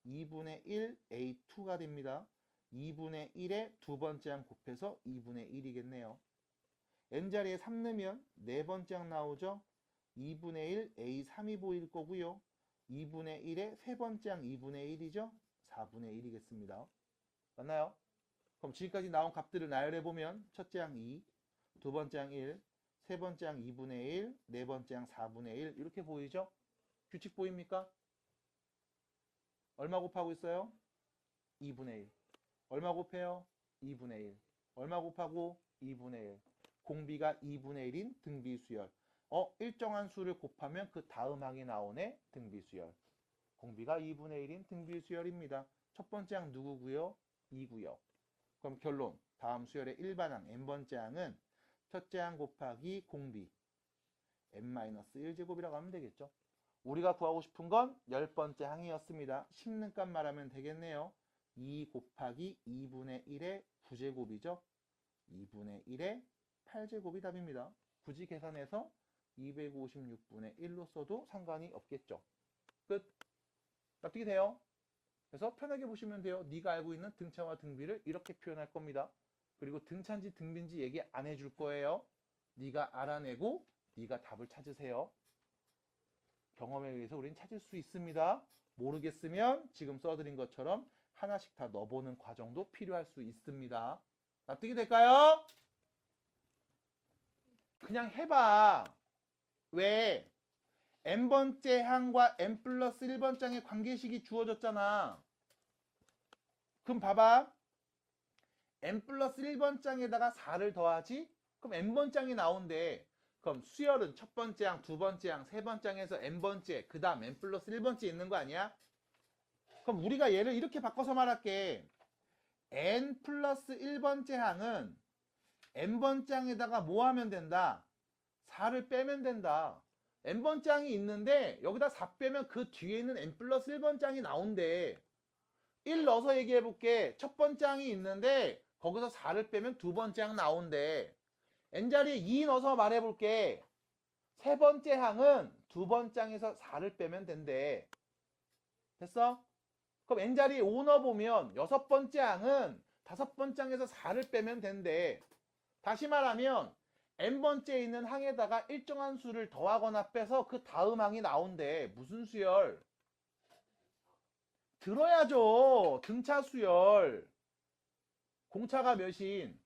2분의 1 a2가 됩니다. 2분의 1에 두 번째 항 곱해서 2분의 1이겠네요. n자리에 3 넣으면 네 번째 항 나오죠. 2분의 1 a3이 보일 거고요. 2분의 1에 세 번째 항 2분의 1이죠. 4분의 1이겠습니다. 맞나요? 그럼 지금까지 나온 값들을 나열해보면 첫째 항 2, 두 번째 항 1, 세 번째 항 2분의 1, 네 번째 항 4분의 1 이렇게 보이죠? 규칙 보입니까? 얼마 곱하고 있어요? 2분의 1. 얼마 곱해요? 2분의 1. 얼마 곱하고? 2분의 1. 공비가 2분의 1인 등비수열. 일정한 수를 곱하면 그 다음 항이 나오네. 등비수열. 공비가 2분의 1인 등비수열입니다. 첫 번째 항 누구고요? 2고요. 그럼 결론. 다음 수열의 일반항 n번째 항은 첫째 항 곱하기 공비 n-1제곱이라고 하면 되겠죠. 우리가 구하고 싶은 건 10번째 항이었습니다. 씹는 값 말하면 되겠네요. 2 곱하기 2분의 1의 9제곱이죠. 2분의 1의 8제곱이 답입니다. 굳이 계산해서 256분의 1로 써도 상관이 없겠죠. 끝. 납득이 돼요? 그래서 편하게 보시면 돼요. 네가 알고 있는 등차와 등비를 이렇게 표현할 겁니다. 그리고 등차인지 등비인지 얘기 안 해줄 거예요. 네가 알아내고 네가 답을 찾으세요. 경험에 의해서 우리는 찾을 수 있습니다. 모르겠으면 지금 써드린 것처럼 하나씩 다 넣어보는 과정도 필요할 수 있습니다. 납득이 될까요? 그냥 해봐. 왜? n번째 항과 n 플러스 1번장의 관계식이 주어졌잖아. 그럼 봐봐. n 플러스 1번장에다가 4를 더하지? 그럼 n번장이 나온대. 그럼 수열은 첫 번째 항, 두 번째 항, 세 번째 항에서 n번째, 그 다음 n 플러스 1번째 있는 거 아니야? 그럼 우리가 얘를 이렇게 바꿔서 말할게. n 플러스 1번째 항은 n번째 항에다가 뭐 하면 된다? 4를 빼면 된다. n번째 항이 있는데 여기다 4 빼면 그 뒤에 있는 n 플러스 1번째 항이 나온대. 1 넣어서 얘기해 볼게. 첫 번째 항이 있는데 거기서 4를 빼면 두 번째 항 나온대. n자리에 2 넣어서 말해 볼게. 세 번째 항은 두 번째 항에서 4를 빼면 된대. 됐어? 그럼 n자리에 5 넣어보면 여섯 번째 항은 다섯 번째 항에서 4를 빼면 된대. 다시 말하면 n번째에 있는 항에다가 일정한 수를 더하거나 빼서 그 다음 항이 나온대. 무슨 수열? 들어야죠. 등차 수열. 공차가 몇인?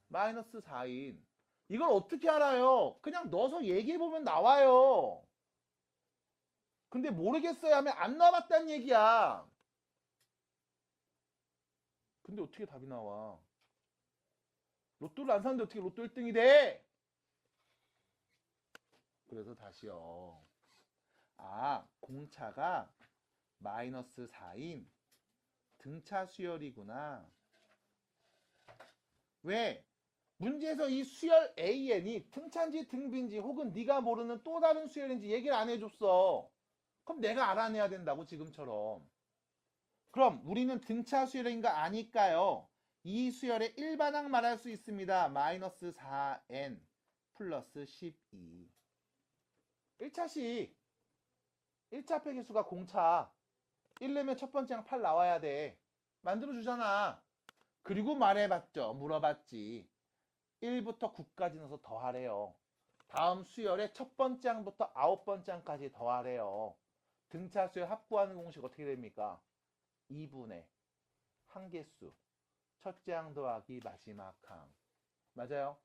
마이너스 4인. 이걸 어떻게 알아요? 그냥 넣어서 얘기해보면 나와요. 근데 모르겠어요 하면 안 넣어봤다는 얘기야. 근데 어떻게 답이 나와? 로또를 안 샀는데 어떻게 로또 1등이 돼? 그래서 다시요. 공차가 마이너스 4인 등차 수열이구나. 왜? 문제에서 이 수열 AN이 등차인지 등비인지 혹은 네가 모르는 또 다른 수열인지 얘기를 안 해줬어. 그럼 내가 알아내야 된다고 지금처럼. 그럼 우리는 등차 수열인가 아니까요. 이 수열의 일반항 말할 수 있습니다. 마이너스 4n 플러스 12. 1차식 1차 폐기수가 공차 1내면 첫 번째 항 8 나와야 돼. 만들어주잖아. 그리고 말해봤죠. 물어봤지. 1부터 9까지 넣어서 더하래요. 다음 수열의 첫 번째 항부터 9번째 항까지 더하래요. 등차 수열 합구하는 공식 어떻게 됩니까? 2분의 한개수 첫째 항 더하기 마지막 항. 맞아요.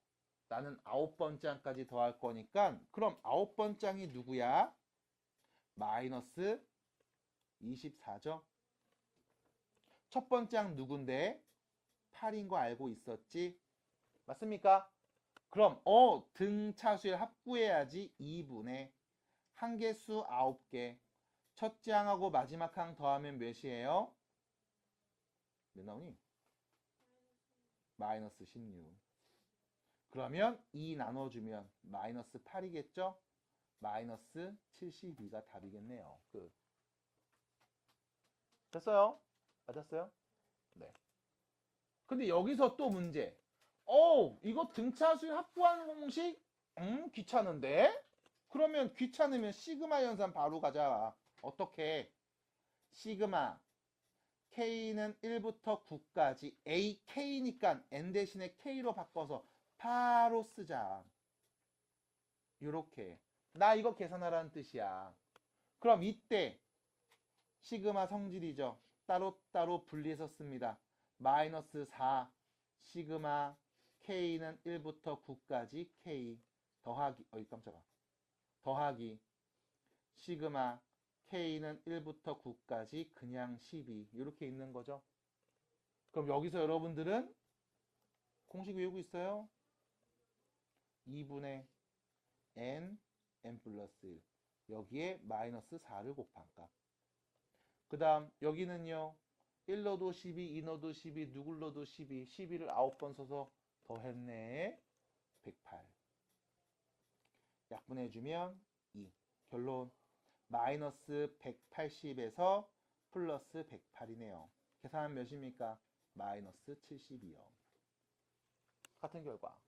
나는 9번째 항까지 더할 거니까 그럼 9번째 항이 누구야? 마이너스 24죠. 첫 번째 항 누군데? 8인 거 알고 있었지? 맞습니까? 그럼 등차수열 합구해야지. 2분의 한개수 9개 첫째 항하고 마지막 항 더하면 몇이에요? 몇 나오니? 마이너스 16. 그러면 2 나눠주면 마이너스 8이겠죠? 마이너스 72가 답이겠네요. 끝. 됐어요? 맞았어요? 네. 근데 여기서 또 문제. 이거 등차수열 합구하는 공식? 귀찮은데? 그러면 귀찮으면 시그마 연산 바로 가자. 어떻게? 시그마 K는 1부터 9까지 AK니까 N 대신에 K로 바꿔서 바로 쓰자. 요렇게. 나 이거 계산하라는 뜻이야. 그럼 이때 시그마 성질이죠. 따로따로 분리해서 씁니다. 마이너스 4 시그마 K는 1부터 9까지 K 더하기 깜짝아. 더하기 시그마 K는 1부터 9까지 그냥 12 이렇게 있는 거죠. 그럼 여기서 여러분들은 공식 외우고 있어요? 2분의 n 플러스 1 여기에 마이너스 4를 곱한 값. 그 다음 여기는요 1넣어도 12, 2넣어도 12, 누굴 넣어도 12, 12를 9번 써서 더했네. 108. 약분해주면 2. 결론 마이너스 180에서 플러스 108이네요. 계산하면 몇입니까? 마이너스 72요. 같은 결과.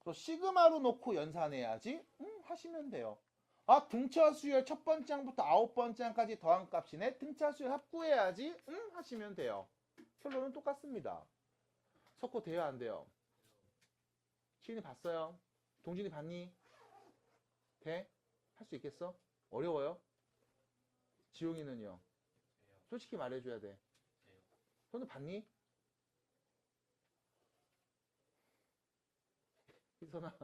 또 시그마로 놓고 연산해야지? 하시면 돼요. 등차 수열 첫 번째 항부터 9번째 항까지 더한 값이네. 등차 수열 합구해야지? 하시면 돼요. 결론은 똑같습니다. 석고 돼요, 안 돼요? 시인이 봤어요? 동진이 봤니? 돼? 할 수 있겠어? 어려워요? 지용이는요? 솔직히 말해줘야 돼. 너는 봤니? 희선아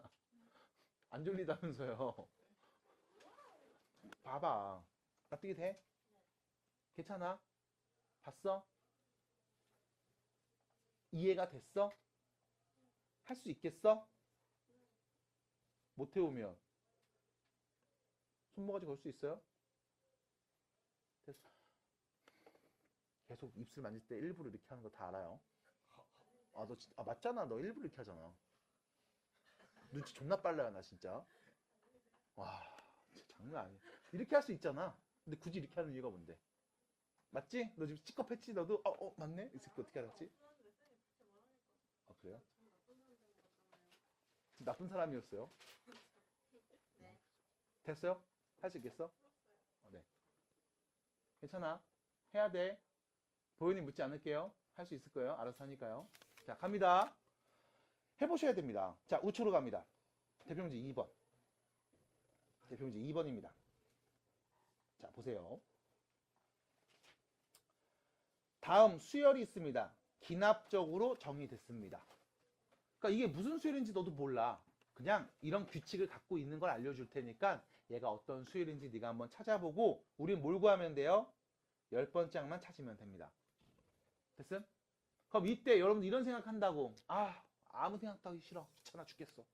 안 졸리다면서요. 봐봐. 납득이 돼? 괜찮아? 봤어? 이해가 됐어? 할 수 있겠어? 못 해오면 손모가지 걸 수 있어요? 됐어. 계속 입술 만질 때 일부러 이렇게 하는 거 다 알아요. 너 맞잖아. 너 일부러 이렇게 하잖아. 눈치 존나 빨라요 나 진짜. 와 진짜 장난 아니야. 이렇게 할 수 있잖아. 근데 굳이 이렇게 하는 이유가 뭔데? 맞지? 너 지금 찌꺼했지 너도? 맞네? 이 새끼 어떻게 알았지? 그래요? 나쁜 사람이었어요? 됐어요? 할 수 있겠어? 네. 괜찮아. 해야 돼. 도현이 묻지 않을게요. 할 수 있을 거예요. 알아서 하니까요. 자, 갑니다. 해보셔야 됩니다. 자, 우초로 갑니다. 대표문제 2번. 대표문제 2번입니다. 자, 보세요. 다음 수열이 있습니다. 기납적으로 정의됐습니다. 그러니까 이게 무슨 수열인지 너도 몰라. 그냥 이런 규칙을 갖고 있는 걸 알려줄 테니까 얘가 어떤 수열인지 네가 한번 찾아보고 우린 뭘 구하면 돼요? 10번째 항만 찾으면 됩니다. 됐음? 그럼 이때 여러분 이런 생각한다고. 아무 생각도 하기 싫어. 귀찮아 죽겠어.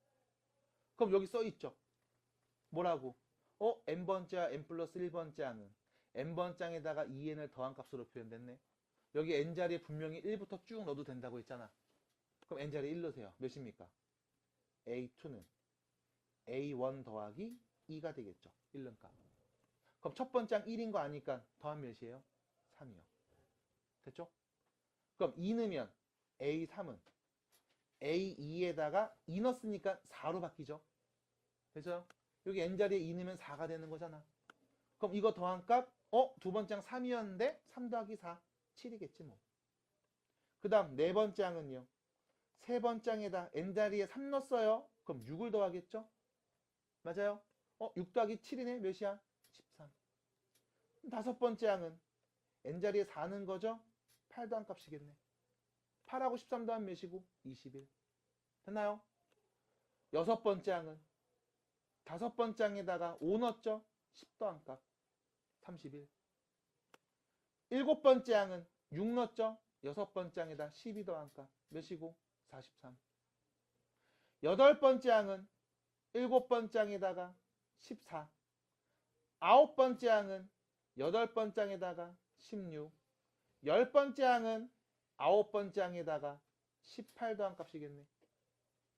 그럼 여기 써있죠. 뭐라고? n번째와 n 플러스 1번째 항은 n번째 항에다가 2n을 더한 값으로 표현됐네. 여기 n자리에 분명히 1부터 쭉 넣어도 된다고 했잖아. 그럼 n자리에 1 넣으세요. 몇입니까? A2는 A1 더하기 2가 되겠죠. 1 넣은 값. 그럼 첫 번째 항 1인 거 아니까 더한 몇이에요? 3이요. 됐죠? 그럼 2 넣으면 A3은 A2에다가 2 넣었으니까 4로 바뀌죠. 그죠? 여기 n자리에 2 넣으면 4가 되는 거잖아. 그럼 이거 더한 값, 두 번째 항 3이었는데 3 더하기 4, 7이겠지 뭐. 그 다음 네 번째 항은요. 세 번째 항에다 n자리에 3 넣었어요. 그럼 6을 더하겠죠? 맞아요? 6 더하기 7이네. 몇이야? 13. 다섯 번째 항은 n자리에 4 넣은 거죠? 8 더한 값이겠네. 8하고 13 더하면 몇이고? 21. 됐나요? 여섯 번째 항은 다섯 번째 항에다가 5 넣었죠? 10 더한 값. 31. 일곱 번째 항은 6 넣었죠? 여섯 번째 항에다 12 더한 값. 몇이고? 43. 여덟 번째 항은 일곱 번째 항에다가 14. 아홉 번째 항은 여덟 번째 항에다가 16. 열 번째 항은 아홉 번째 항에다가 18 더한 값이겠네.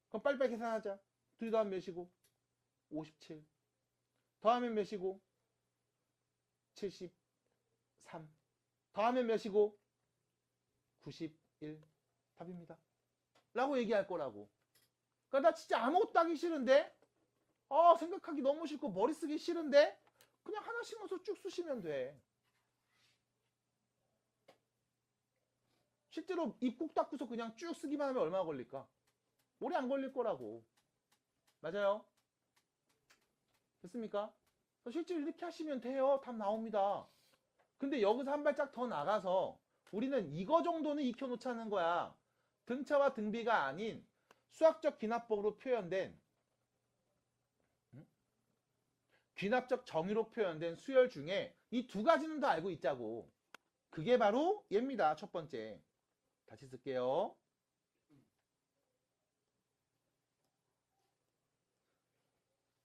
그럼 빨리빨리 계산하자. 2 더하면 몇이고? 57. 더하면 몇이고? 73. 더하면 몇이고? 91. 답입니다. 라고 얘기할 거라고. 그러니까 나 진짜 아무것도 하기 싫은데? 생각하기 너무 싫고 머리 쓰기 싫은데? 그냥 하나씩 넣어서 쭉 쓰시면 돼. 실제로 입 꼭 닫고서 그냥 쭉 쓰기만 하면 얼마나 걸릴까? 오래 안 걸릴 거라고. 맞아요? 됐습니까? 실제로 이렇게 하시면 돼요. 답 나옵니다. 근데 여기서 한 발짝 더 나가서 우리는 이거 정도는 익혀놓자는 거야. 등차와 등비가 아닌 수학적 귀납법으로 표현된 귀납적 정의로 표현된 수열 중에 이 두 가지는 더 알고 있자고. 그게 바로 얘입니다. 첫 번째. 다시 쓸게요.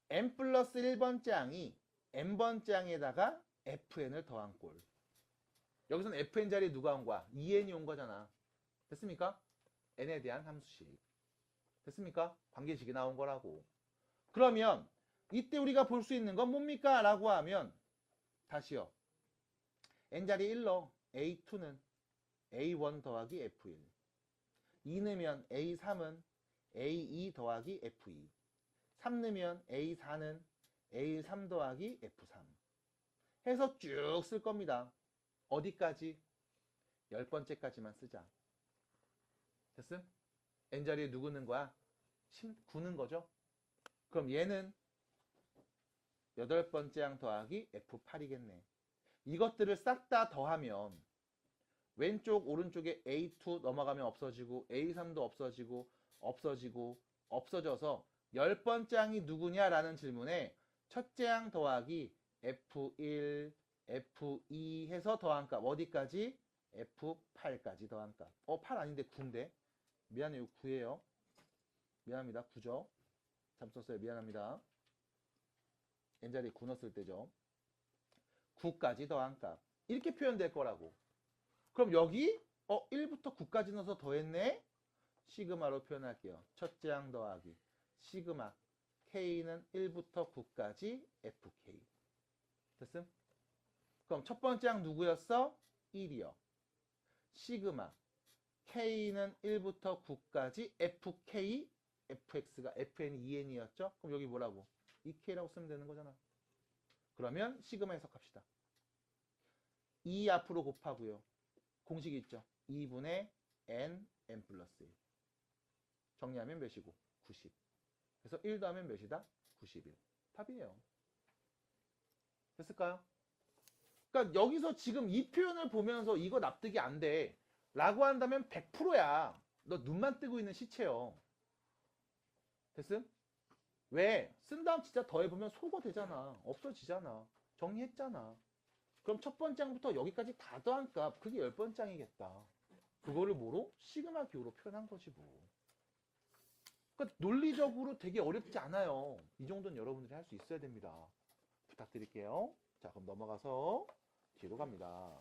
n 플러스 1번째 항이 n번째 항에다가 fn을 더한 꼴. 여기서는 fn 자리에 누가 온 거야? 2n이 온 거잖아. 됐습니까? n에 대한 함수식. 됐습니까? 관계식이 나온 거라고. 그러면 이때 우리가 볼 수 있는 건 뭡니까? 라고 하면 다시요. n자리 1 넣어. a2는 a1 더하기 f1. 2 넣으면 a3은 a2 더하기 f2. 3 넣으면 a4는 a3 더하기 f3. 해서 쭉 쓸 겁니다. 어디까지? 10번째까지만 쓰자. 됐음? n자리에 누구 넣는 거야? 9는 거죠? 그럼 얘는 8번째 항 더하기 f8이겠네. 이것들을 싹 다 더하면 왼쪽 오른쪽에 a2 넘어가면 없어지고 a3도 없어지고 없어져서 10번째 항이 누구냐라는 질문에 첫째 항 더하기 f1, f2 해서 더한 값 어디까지? f8까지 더한 값. 8 아닌데 9인데. 미안해요. 9예요. 미안합니다. 9죠. 잘못 썼어요. 미안합니다. n자리에 9 넣었을 때죠. 9까지 더한 값. 이렇게 표현될 거라고. 그럼 여기 1부터 9까지 넣어서 더했네. 시그마로 표현할게요. 첫째 항 더하기 시그마 k는 1부터 9까지 fk. 됐음? 그럼 첫 번째 항 누구였어? 1이요. 시그마 k는 1부터 9까지 fk fx가 fn이 2n이었죠? 그럼 여기 뭐라고? 2k라고 쓰면 되는 거잖아. 그러면 시그마 해석합시다. 2 앞으로 곱하고요. 공식이 있죠. 2분의 n 플러스 1. 정리하면 몇이고? 90. 그래서 1 더하면 몇이다? 91. 답이에요. 됐을까요? 그러니까 여기서 지금 이 표현을 보면서 이거 납득이 안 돼. 라고 한다면 100%야. 너 눈만 뜨고 있는 시체요. 됐음? 왜? 쓴 다음 진짜 더해보면 소거 되잖아. 없어지잖아. 정리했잖아. 그럼 첫 번째 항부터 여기까지 다 더한 값, 그게 10번째 항이겠다. 그거를 뭐로? 시그마 기호로 표현한 거지 뭐. 그러니까 논리적으로 되게 어렵지 않아요. 이 정도는 여러분들이 할 수 있어야 됩니다. 부탁드릴게요. 자, 그럼 넘어가서 뒤로 갑니다.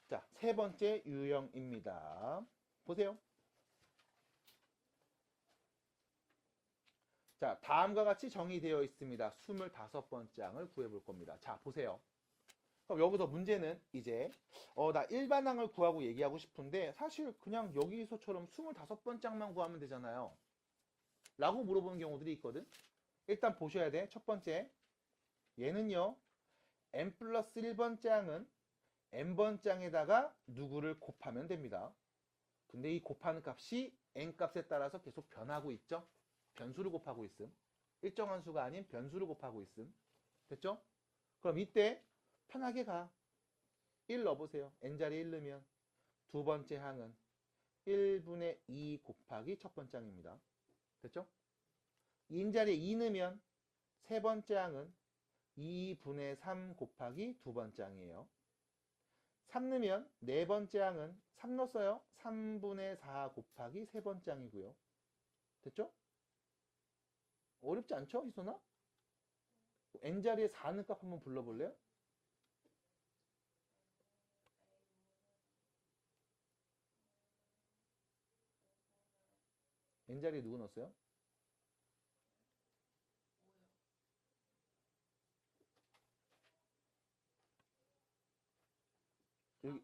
자, 세 번째 유형입니다. 보세요. 자, 다음과 같이 정의되어 있습니다. 25번째 항을 구해볼 겁니다. 자, 보세요. 그럼 여기서 문제는 이제 나 일반항을 구하고 얘기하고 싶은데 사실 그냥 여기서처럼 25번짝만 구하면 되잖아요. 라고 물어보는 경우들이 있거든. 일단 보셔야 돼. 첫 번째, 얘는요 n 플러스 1번장은 n번장에다가 누구를 곱하면 됩니다. 근데 이 곱하는 값이 n 값에 따라서 계속 변하고 있죠. 변수를 곱하고 있음. 일정한 수가 아닌 변수를 곱하고 있음. 됐죠? 그럼 이때 편하게 가. 1 넣어보세요. n자리에 1 넣으면 두 번째 항은 1분의 2 곱하기 첫 번장입니다. 됐죠? n자리에 2 넣으면 세 번째 항은 2분의 3 곱하기 두 번장이에요. 3 넣으면 네 번째 항은 3 넣었어요. 3분의 4 곱하기 세 번장이고요. 됐죠? 어렵지 않죠? 희소나? n자리에 4 넣은 값 한번 불러볼래요? n자리에 누구 넣었어요? 여기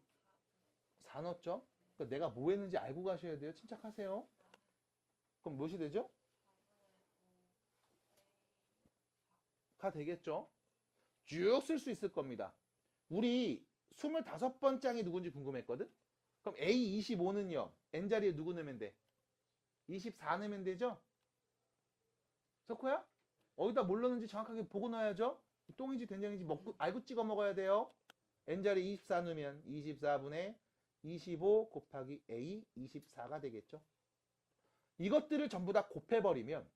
4 넣었죠? 그러니까 내가 뭐 했는지 알고 가셔야 돼요. 침착하세요. 그럼 무엇이 되죠? 가 되겠죠? 쭉 쓸 수 있을 겁니다. 우리 25번장이 누군지 궁금했거든? 그럼 A25는요, n자리에 누구 넣으면 돼? 24 넣으면 되죠? 석호야? 어디다 뭘 넣는지 정확하게 보고 넣어야죠? 똥인지 된장인지 먹고, 알고 찍어 먹어야 돼요. n자리에 24 넣으면 24분의 25 곱하기 A 24가 되겠죠? 이것들을 전부 다 곱해버리면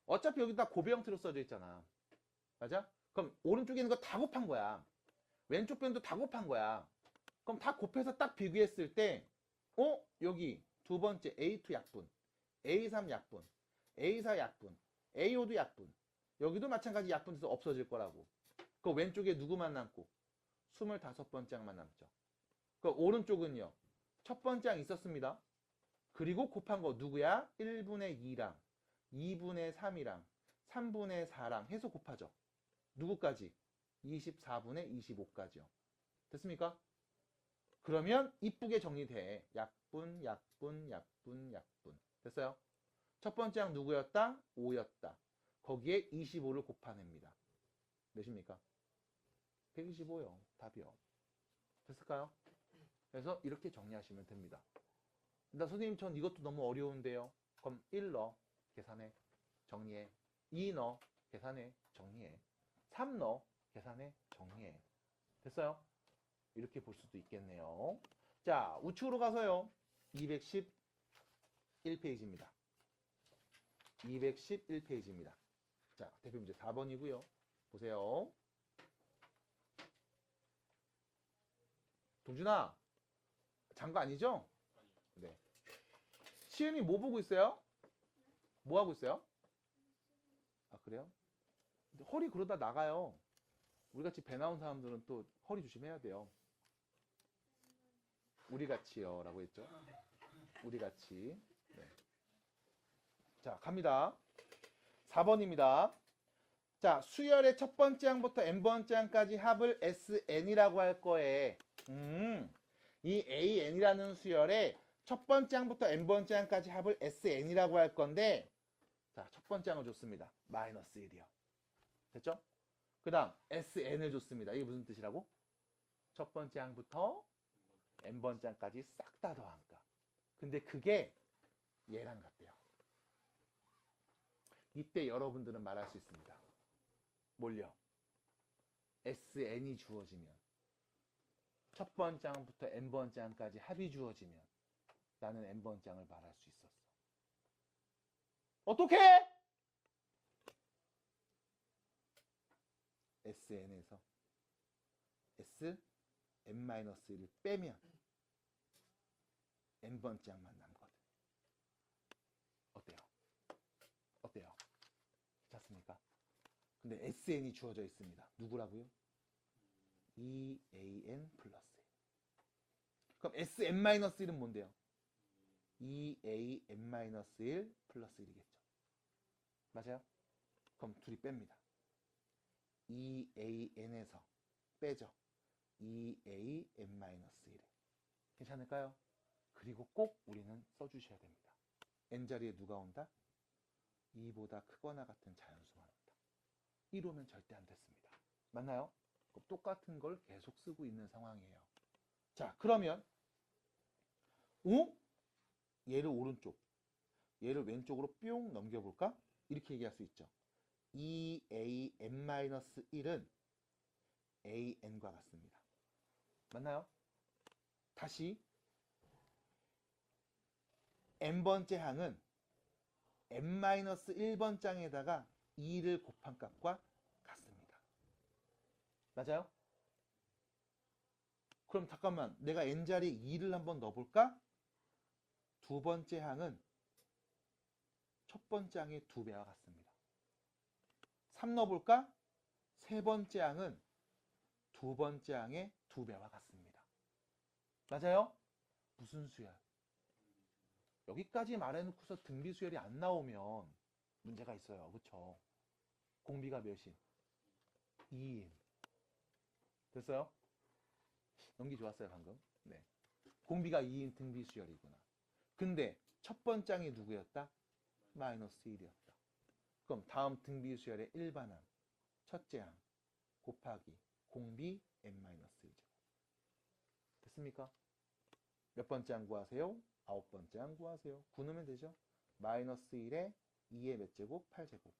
어차피 여기다 곱의 형태로 써져 있잖아. 맞아? 그럼 오른쪽에 있는 거 다 곱한 거야. 왼쪽 변도 다 곱한 거야. 그럼 다 곱해서 딱 비교했을 때 여기 두 번째 A2 약분, A3 약분, A4 약분, A5도 약분. 여기도 마찬가지 약분돼서 없어질 거라고. 그 왼쪽에 누구만 남고 25번장만 남죠. 그 오른쪽은요. 첫 번장 있었습니다. 그리고 곱한 거 누구야? 1분의 2랑 2분의 3이랑 3분의 4랑 해서 곱하죠. 누구까지? 24분의 25까지요. 됐습니까? 그러면 이쁘게 정리돼. 약분, 약분, 약분, 약분. 됐어요? 첫 번째 항 누구였다? 5였다. 거기에 25를 곱해냅니다. 몇입니까? 125요. 답이요. 됐을까요? 그래서 이렇게 정리하시면 됩니다. 나 선생님 전 이것도 너무 어려운데요. 그럼 1 넣어. 계산해. 정리해. 2 넣어. 계산해. 정리해. 3 넣어. 계산해. 정리해. 됐어요? 이렇게 볼 수도 있겠네요. 자, 우측으로 가서요. 211페이지입니다. 211페이지입니다. 자, 대표 문제 4번이고요. 보세요. 동준아, 장거 아니죠? 네. 시은이 뭐 보고 있어요? 뭐 하고 있어요? 아, 그래요? 허리 그러다 나가요. 우리같이 배 나온 사람들은 또 허리 조심해야 돼요. 우리같이요 라고 했죠. 우리같이. 네. 자, 갑니다. 4번입니다. 자, 수열의 첫 번째 항부터 n번째 항까지 합을 SN이라고 할 거에 이 AN이라는 수열의 첫 번째 항부터 n번째 항까지 합을 SN이라고 할 건데 자, 첫 번째 항을 줬습니다. 마이너스 1이요. 됐죠? 그 다음 SN을 줬습니다. 이게 무슨 뜻이라고? 첫 번째 항부터 n번째 항까지 싹 다 더한 값. 근데 그게 얘랑 같대요. 이때 여러분들은 말할 수 있습니다. 뭘요? SN이 주어지면 첫 번째 항부터 n번째 항까지 합이 주어지면 나는 n번째 항을 말할 수 있었어. 어떻게? SN에서 SN-1을 빼면 n번째 항만 남거든. 어때요? 어때요? 괜찮습니까? 근데 SN이 주어져 있습니다. 누구라고요? EAN 플러스 1. 그럼 SN-1은 뭔데요? EAN-1 플러스 1이겠죠. 맞아요? 그럼 둘이 뺍니다. EAN에서 빼죠. 2a n-1. 괜찮을까요? 그리고 꼭 우리는 써주셔야 됩니다. n자리에 누가 온다? 2보다 크거나 같은 자연수만 온다. 1 오면 절대 안 됐습니다. 맞나요? 그럼 똑같은 걸 계속 쓰고 있는 상황이에요. 자, 그러면 얘를 오른쪽, 얘를 왼쪽으로 뿅 넘겨볼까? 이렇게 얘기할 수 있죠. 2an-1은 an과 같습니다. 맞나요? 다시 n번째 항은 n-1번 장에다가 2를 곱한 값과 같습니다. 맞아요? 그럼 잠깐만, 내가 n자리에 2를 한번 넣어볼까? 두 번째 항은 첫 번째 항의 2배와 같습니다. 3 넣어볼까? 세 번째 항은 두 번째 항의 2배와 같습니다. 맞아요? 무슨 수열? 여기까지 말해놓고서 등비 수열이 안 나오면 문제가 있어요. 그쵸? 공비가 몇인? 2인. 됐어요? 연기 좋았어요, 방금. 네. 공비가 2인 등비 수열이구나. 근데 첫 번째 항이 누구였다? 마이너스 1이었다. 그럼 다음 등비 수열의 일반항, 첫째 항 곱하기 공비 n-1제곱. 됐습니까? 몇 번째 항 구하세요? 9번째 항 구하세요. 9 넣으면 되죠? 마이너스 1에 2의 몇 제곱? 8제곱.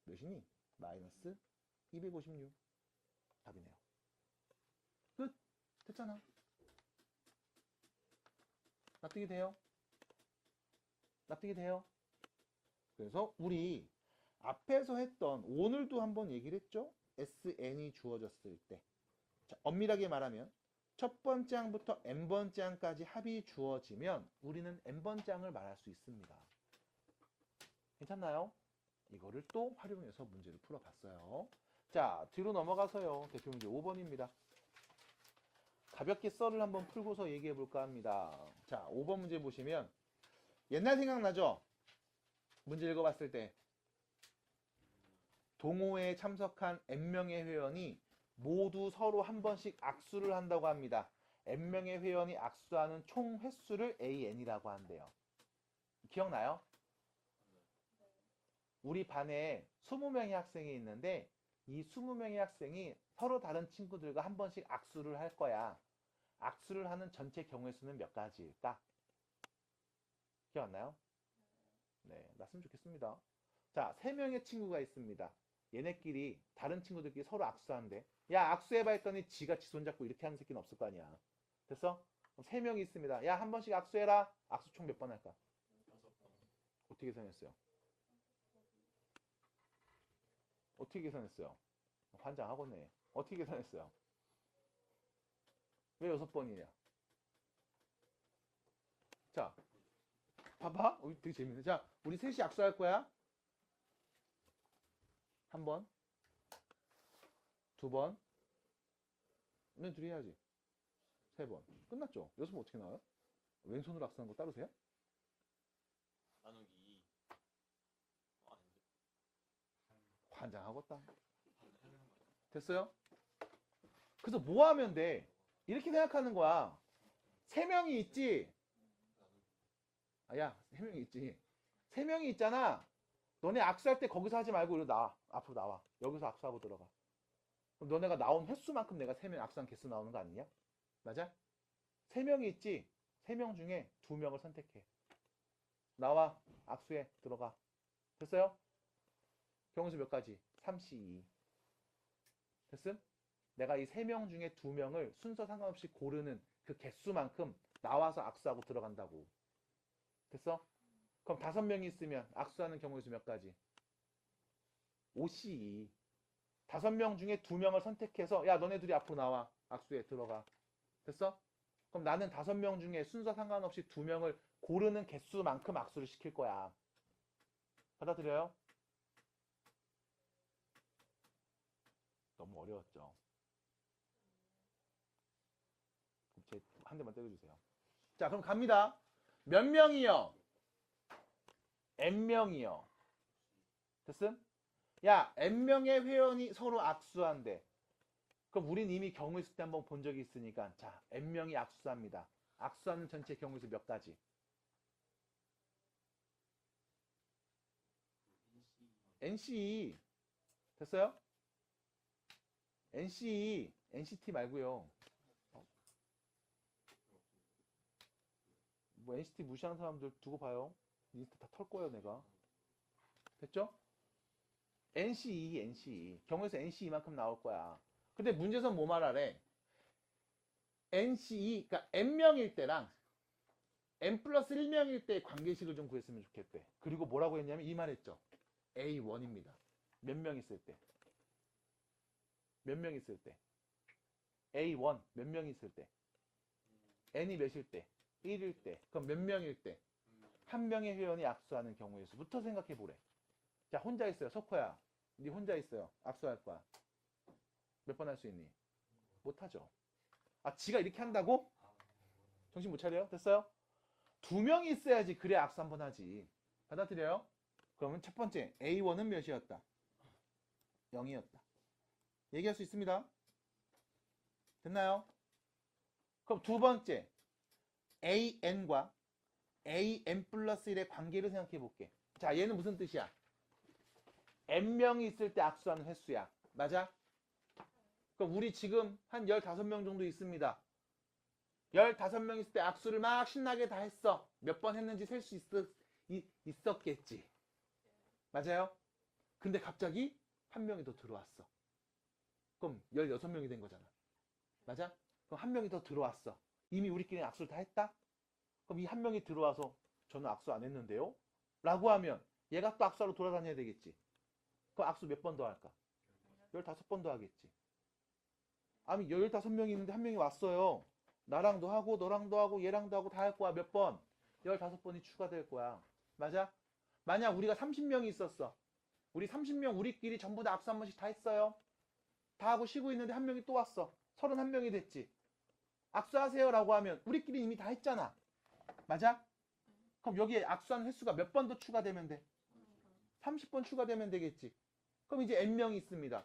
몇이니? 마이너스 256. 답이네요. 끝! 됐잖아. 납득이 돼요? 납득이 돼요? 그래서 우리 앞에서 했던, 오늘도 한번 얘기를 했죠? SN이 주어졌을 때. 자, 엄밀하게 말하면 첫 번째 항부터 n번째 항까지 합이 주어지면 우리는 n번째 항을 말할 수 있습니다. 괜찮나요? 이거를 또 활용해서 문제를 풀어봤어요. 자, 뒤로 넘어가서요. 대표 문제 5번입니다. 가볍게 썰을 한번 풀고서 얘기해 볼까 합니다. 자, 5번 문제 보시면 옛날 생각나죠? 문제 읽어봤을 때 동호회에 참석한 n명의 회원이 모두 서로 한 번씩 악수를 한다고 합니다. n명의 회원이 악수하는 총 횟수를 AN이라고 한대요. 기억나요? 우리 반에 20명의 학생이 있는데 이 20명의 학생이 서로 다른 친구들과 한 번씩 악수를 할 거야. 악수를 하는 전체 경우의 수는 몇 가지일까? 기억나요? 네, 났으면 좋겠습니다. 자, 3명의 친구가 있습니다. 얘네끼리 다른 친구들끼리 서로 악수한대. 야, 악수해봐 했더니 지가 지 손잡고 이렇게 하는 새끼는 없을 거 아니야. 됐어? 그럼 3명이 있습니다. 야, 한 번씩 악수해라. 악수 총 몇 번 할까? 5번. 어떻게 계산했어요? 어떻게 계산했어요? 환장하겠네. 어떻게 계산했어요? 왜 6번이냐? 자, 봐봐. 되게 재밌네. 자, 우리 셋이 악수할 거야. 한 번, 2번, 는 둘이 해야지. 3번. 끝났죠? 6번 어떻게 나와요? 왼손으로 악수하는 거 따로 세요? 나누기 2. 아닌데. 환장하겠다. 됐어요? 그래서 뭐 하면 돼? 이렇게 생각하는 거야. 3명이 있지? 아, 야, 3명이 있지. 3명이 있잖아. 너네 악수할 때 거기서 하지 말고 이리로 나와. 앞으로 나와. 여기서 악수하고 들어가. 그럼 너네가 나온 횟수만큼 내가 3명 악수한 개수 나오는 거 아니냐? 맞아? 3명이 있지? 3명 중에 2명을 선택해. 나와. 악수해. 들어가. 됐어요? 경우수 몇 가지? 3C2. 됐음? 내가 이 3명 중에 2명을 순서 상관없이 고르는 그 개수만큼 나와서 악수하고 들어간다고. 됐어? 그럼 5명이 있으면 악수하는 경우의 수 몇 가지? 5C2. 5명 중에 2명을 선택해서 야, 너네 둘이 앞으로 나와. 악수해. 들어가. 됐어? 그럼 나는 5명 중에 순서 상관없이 2명을 고르는 개수만큼 악수를 시킬 거야. 받아들여요? 너무 어려웠죠? 제 한 대만 때려주세요. 자, 그럼 갑니다. 몇 명이요? n명이요. 됐음? 야, n명의 회원이 서로 악수한대. 그럼 우린 이미 경우의 수 때 한번 본 적이 있으니까 자, n명이 악수합니다. 악수하는 전체 경우의 수 몇 가지? NC 됐어요? NC, NCT 말고요. 뭐 NCT 무시하는 사람들 두고 봐요. 리스트 다 털 거예요, 내가. 됐죠? NCE, NCE. 경우에서 NCE만큼 나올 거야. 근데 문제에서 뭐 말하래? NCE, 그러니까 N명일 때랑 N 플러스 1명일 때 관계식을 좀 구했으면 좋겠대. 그리고 뭐라고 했냐면 이 말했죠. A1입니다. 몇 명 있을 때? 몇 명 있을 때? A1 몇 명 있을 때? N이 몇일 때? 1일 때. 그럼 몇 명일 때? 한 명의 회원이 악수하는 경우의 수부터 생각해 보래. 자, 혼자 있어요. 석호야. 네 혼자 있어요. 악수할 거야. 몇 번 할 수 있니? 못하죠. 아, 지가 이렇게 한다고? 정신 못 차려요? 됐어요? 두 명이 있어야지 그래 악수 한번 하지. 받아들여요? 그러면 첫 번째 A1은 몇이었다? 0이었다. 얘기할 수 있습니다. 됐나요? 그럼 두 번째 AN과 AN 플러스 1의 관계를 생각해 볼게. 자, 얘는 무슨 뜻이야? N명이 있을 때 악수하는 횟수야. 맞아? 그럼 우리 지금 한 15명 정도 있습니다. 15명 있을 때 악수를 막 신나게 다 했어. 몇 번 했는지 셀 수 있었겠지. 맞아요? 근데 갑자기 한 명이 더 들어왔어. 그럼 16명이 된 거잖아. 맞아? 그럼 한 명이 더 들어왔어. 이미 우리끼리 악수를 다 했다? 그럼 이 한 명이 들어와서 저는 악수 안 했는데요? 라고 하면 얘가 또 악수하러 돌아다녀야 되겠지. 그럼 악수 몇 번 더 할까? 15번 더 하겠지. 아니 15명이 있는데 한 명이 왔어요. 나랑도 하고 너랑도 하고 얘랑도 하고 다 할 거야. 몇 번? 15번이 추가될 거야. 맞아? 만약 우리가 30명이 있었어. 우리 30명 우리끼리 전부 다 악수 한 번씩 다 했어요. 다 하고 쉬고 있는데 한 명이 또 왔어. 31명이 됐지. 악수하세요 라고 하면 우리끼리 이미 다 했잖아. 맞아? 그럼 여기에 악수하는 횟수가 몇 번 더 추가되면 돼? 30번 추가되면 되겠지. 그럼 이제 N명이 있습니다.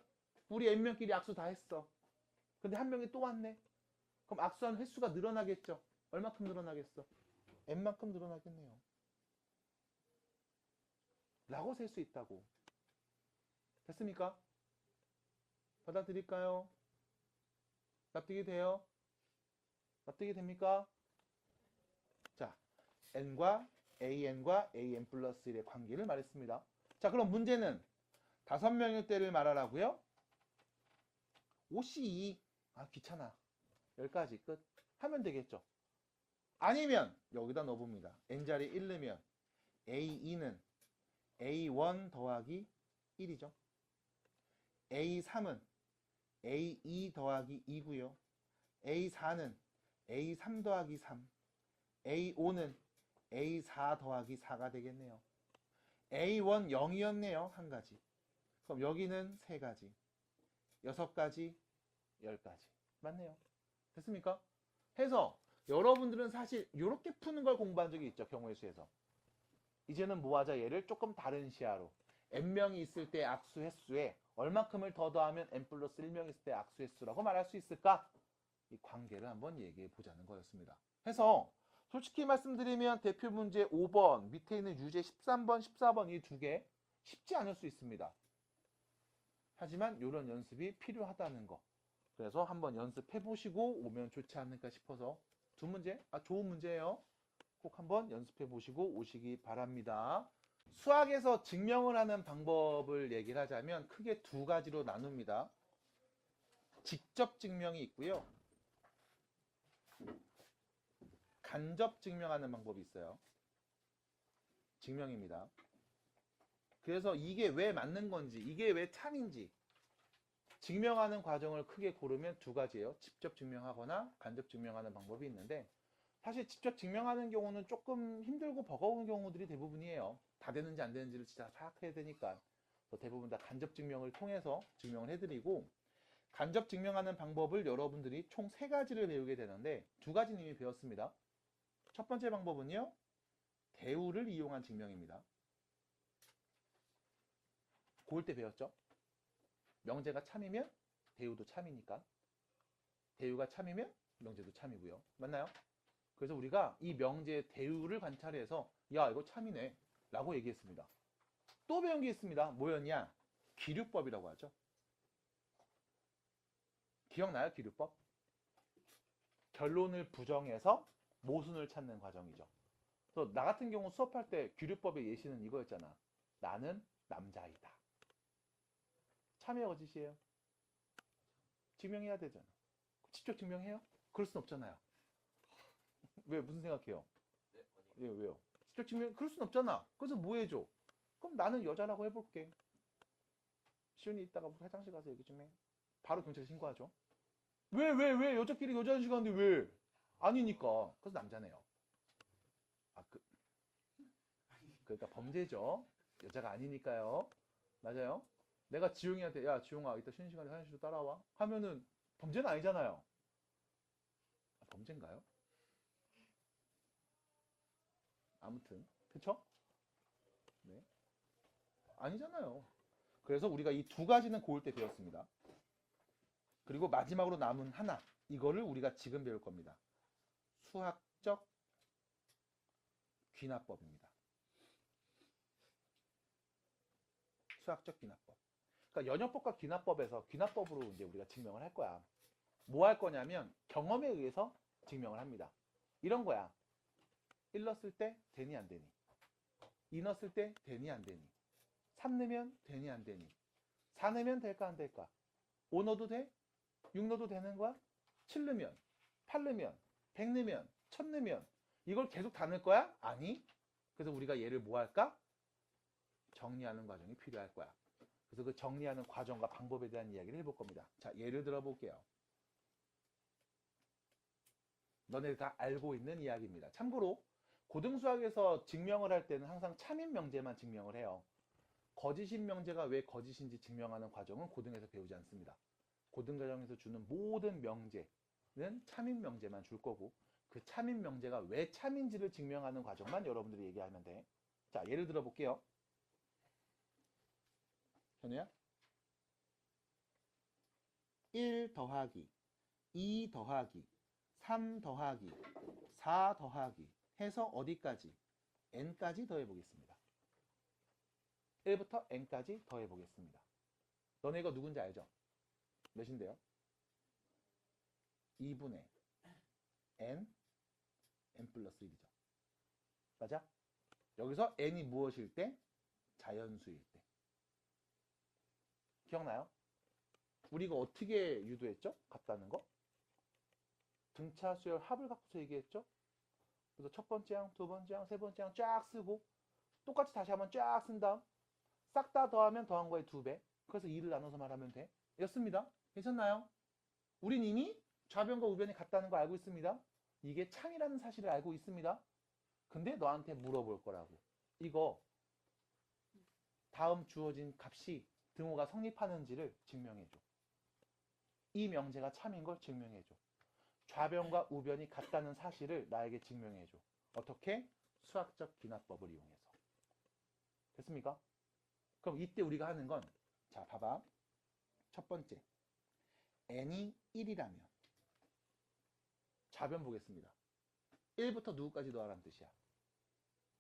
우리 N명끼리 악수 다 했어. 근데 한 명이 또 왔네. 그럼 악수하는 횟수가 늘어나겠죠. 얼마큼 늘어나겠어? N만큼 늘어나겠네요. 라고 셀 수 있다고. 됐습니까? 받아들일까요? 납득이 돼요? 납득이 됩니까? 자, N과 AN과 AN 플러스 1의 관계를 말했습니다. 자, 그럼 문제는 5명일 때를 말하라고요? OC2. 아, 귀찮아. 여기까지 끝. 하면 되겠죠. 아니면 여기다 넣어봅니다. N자리 1 넣으면 A2는 A1 더하기 1이죠. A3은 A2 더하기 2고요. A4는 A3 더하기 3. A5는 A4 더하기 4가 되겠네요. A1 0이었네요. 한 가지. 그럼 여기는 3가지. 6가지, 10가지. 맞네요. 됐습니까? 해서 여러분들은 사실 이렇게 푸는 걸 공부한 적이 있죠. 경우의 수에서. 이제는 모아자 얘를 조금 다른 시야로 n명이 있을 때 악수 횟수에 얼마큼을 더 더하면 n 플러스 1명 있을 때 악수 횟수라고 말할 수 있을까? 이 관계를 한번 얘기해 보자는 거였습니다. 해서 솔직히 말씀드리면 대표 문제 5번 밑에 있는 유제 13번, 14번 이 두 개 쉽지 않을 수 있습니다. 하지만 이런 연습이 필요하다는 거. 그래서 한번 연습해 보시고 오면 좋지 않을까 싶어서 두 문제, 좋은 문제예요. 꼭 한번 연습해 보시고 오시기 바랍니다. 수학에서 증명을 하는 방법을 얘기를 하자면 크게 두 가지로 나눕니다. 직접 증명이 있고요. 간접 증명하는 방법이 있어요. 증명입니다. 그래서 이게 왜 맞는 건지, 이게 왜 참인지 증명하는 과정을 크게 고르면 두 가지예요. 직접 증명하거나 간접 증명하는 방법이 있는데 사실 직접 증명하는 경우는 조금 힘들고 버거운 경우들이 대부분이에요. 다 되는지 안 되는지를 진짜 파악해야 되니까 대부분 다 간접 증명을 통해서 증명을 해드리고 간접 증명하는 방법을 여러분들이 총 3가지를 배우게 되는데 2가지는 이미 배웠습니다. 첫 번째 방법은요. 대우를 이용한 증명입니다. 고을 때 배웠죠? 명제가 참이면 대우도 참이니까. 대유가 참이면 명제도 참이고요. 맞나요? 그래서 우리가 이 명제의 대유를 관찰해서 야 이거 참이네 라고 얘기했습니다. 또 배운 게 있습니다. 뭐였냐? 기류법이라고 하죠. 기억나요? 기류법? 결론을 부정해서 모순을 찾는 과정이죠. 그래서 나 같은 경우 수업할 때 기류법의 예시는 이거였잖아. 나는 남자이다. 참이에요, 거짓이에요? 증명해야 되잖아. 직접 증명해요? 그럴 순 없잖아요. 왜 무슨 생각해요? 네, 아니. 왜요? 직접 증명 그럴 순 없잖아. 그래서 뭐 해줘? 그럼 나는 여자라고 해볼게. 시윤이 이따가 화장실 가서 얘기 좀 해. 바로 경찰에 신고하죠. 왜? 여자끼리 여자 시간인데 왜? 아니니까. 그래서 남자네요. 그러니까 범죄죠. 여자가 아니니까요. 맞아요. 내가 지용이한테 야 지용아 이따 쉬는 시간에 화장실로 따라와 하면은 범죄는 아니잖아요. 범죄인가요? 아무튼 그쵸? 네. 아니잖아요. 그래서 우리가 이 두 가지는 고을 때 배웠습니다. 그리고 마지막으로 남은 하나 이거를 우리가 지금 배울 겁니다. 수학적 귀납법입니다. 수학적 귀납법. 그러니까 연역법과 귀납법에서 귀납법으로 이제 우리가 증명을 할 거야. 뭐 할 거냐면 경험에 의해서 증명을 합니다. 이런 거야. 1 넣었을 때 되니 안 되니. 2 넣었을 때 되니 안 되니. 3 넣으면 되니 안 되니. 4 넣으면 될까 안 될까. 5 넣어도 돼? 6 넣어도 되는 거야? 7 넣으면, 8 넣으면, 100 넣으면, 1000 넣으면 이걸 계속 다 넣을 거야? 아니. 그래서 우리가 얘를 뭐 할까? 정리하는 과정이 필요할 거야. 그래서 그 정리하는 과정과 방법에 대한 이야기를 해볼 겁니다. 자, 예를 들어 볼게요. 너네 다 알고 있는 이야기입니다. 참고로 고등수학에서 증명을 할 때는 항상 참인 명제만 증명을 해요. 거짓인 명제가 왜 거짓인지 증명하는 과정은 고등에서 배우지 않습니다. 고등과정에서 주는 모든 명제는 참인 명제만 줄 거고 그 참인 명제가 왜 참인지를 증명하는 과정만 여러분들이 얘기하면 돼. 자, 예를 들어 볼게요. 현우야? 1 더하기 2 더하기 3 더하기 4 더하기 해서 어디까지? n까지 더해보겠습니다. 1부터 n까지 더해보겠습니다. 너네 이거 누군지 알죠? 몇인데요? 2분의 n 플러스 1이죠. 맞아? 여기서 n이 무엇일 때? 자연수일 때. 기억나요? 우리 이거 어떻게 유도했죠? 같다는 거? 등차 수열 합을 갖고서 얘기했죠? 그래서 첫 번째 항, 두 번째 항, 세 번째 항 쫙 쓰고 똑같이 다시 한번 쫙 쓴 다음 싹 다 더하면 더한 거의 2배. 그래서 2를 나눠서 말하면 돼. 였습니다. 괜찮나요? 우린 이미 좌변과 우변이 같다는 거 알고 있습니다. 이게 참이라는 사실을 알고 있습니다. 근데 너한테 물어볼 거라고. 이거 다음 주어진 값이 등호가 성립하는지를 증명해줘. 이 명제가 참인 걸 증명해줘. 좌변과 우변이 같다는 사실을 나에게 증명해줘. 어떻게? 수학적 귀납법을 이용해서. 됐습니까? 그럼 이때 우리가 하는 건, 자, 봐봐. 첫 번째. n이 1이라면. 좌변 보겠습니다. 1부터 누구까지 더하라는 뜻이야?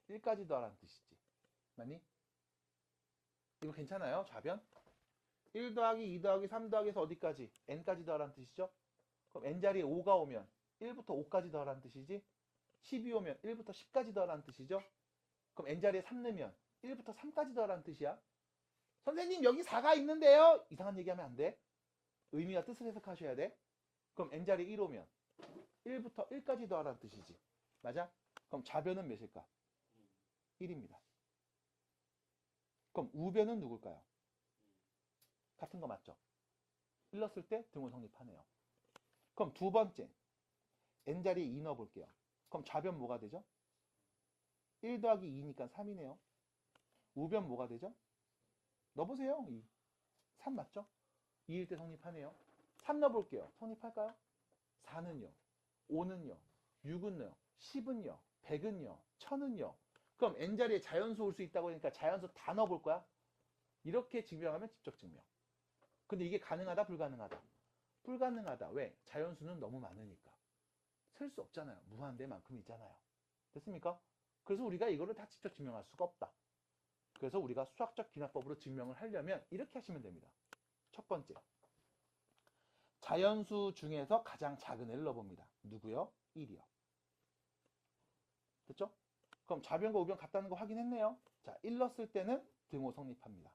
1까지 더하라는 뜻이지. 맞니? 이거 괜찮아요? 좌변? 1 더하기 2 더하기 3 더하기에서 어디까지? n까지 더하라는 뜻이죠? 그럼 n자리에 5가 오면 1부터 5까지 더하라는 뜻이지? 10이 오면 1부터 10까지 더하라는 뜻이죠? 그럼 n자리에 3 넣으면 1부터 3까지 더하라는 뜻이야? 선생님 여기 4가 있는데요? 이상한 얘기하면 안 돼. 의미와 뜻을 해석하셔야 돼. 그럼 n자리에 1 오면 1부터 1까지 더하라는 뜻이지. 맞아? 그럼 좌변은 몇일까? 1입니다. 그럼 우변은 누굴까요? 같은 거 맞죠? 1 넣었을 때 등호 성립하네요. 그럼 두 번째 n자리에 2 넣어볼게요. 그럼 좌변 뭐가 되죠? 1 더하기 2니까 3이네요. 우변 뭐가 되죠? 넣어보세요. 2. 3 맞죠? 2일 때 성립하네요. 3 넣어볼게요. 성립할까요? 4는요. 5는요. 6은요. 10은요. 100은요. 1000은요. 그럼 n자리에 자연수 올 수 있다고 하니까 자연수 다 넣어볼 거야? 이렇게 증명하면 직접 증명. 근데 이게 가능하다 불가능하다? 불가능하다. 왜? 자연수는 너무 많으니까. 셀 수 없잖아요. 무한대만큼 있잖아요. 됐습니까? 그래서 우리가 이거를 다 직접 증명할 수가 없다. 그래서 우리가 수학적 기납법으로 증명을 하려면 이렇게 하시면 됩니다. 첫 번째, 자연수 중에서 가장 작은 애를 넣어봅니다. 누구요? 1이요. 됐죠? 그럼 좌변과 우변 같다는 거 확인했네요. 자, 1 넣었을 때는 등호 성립합니다.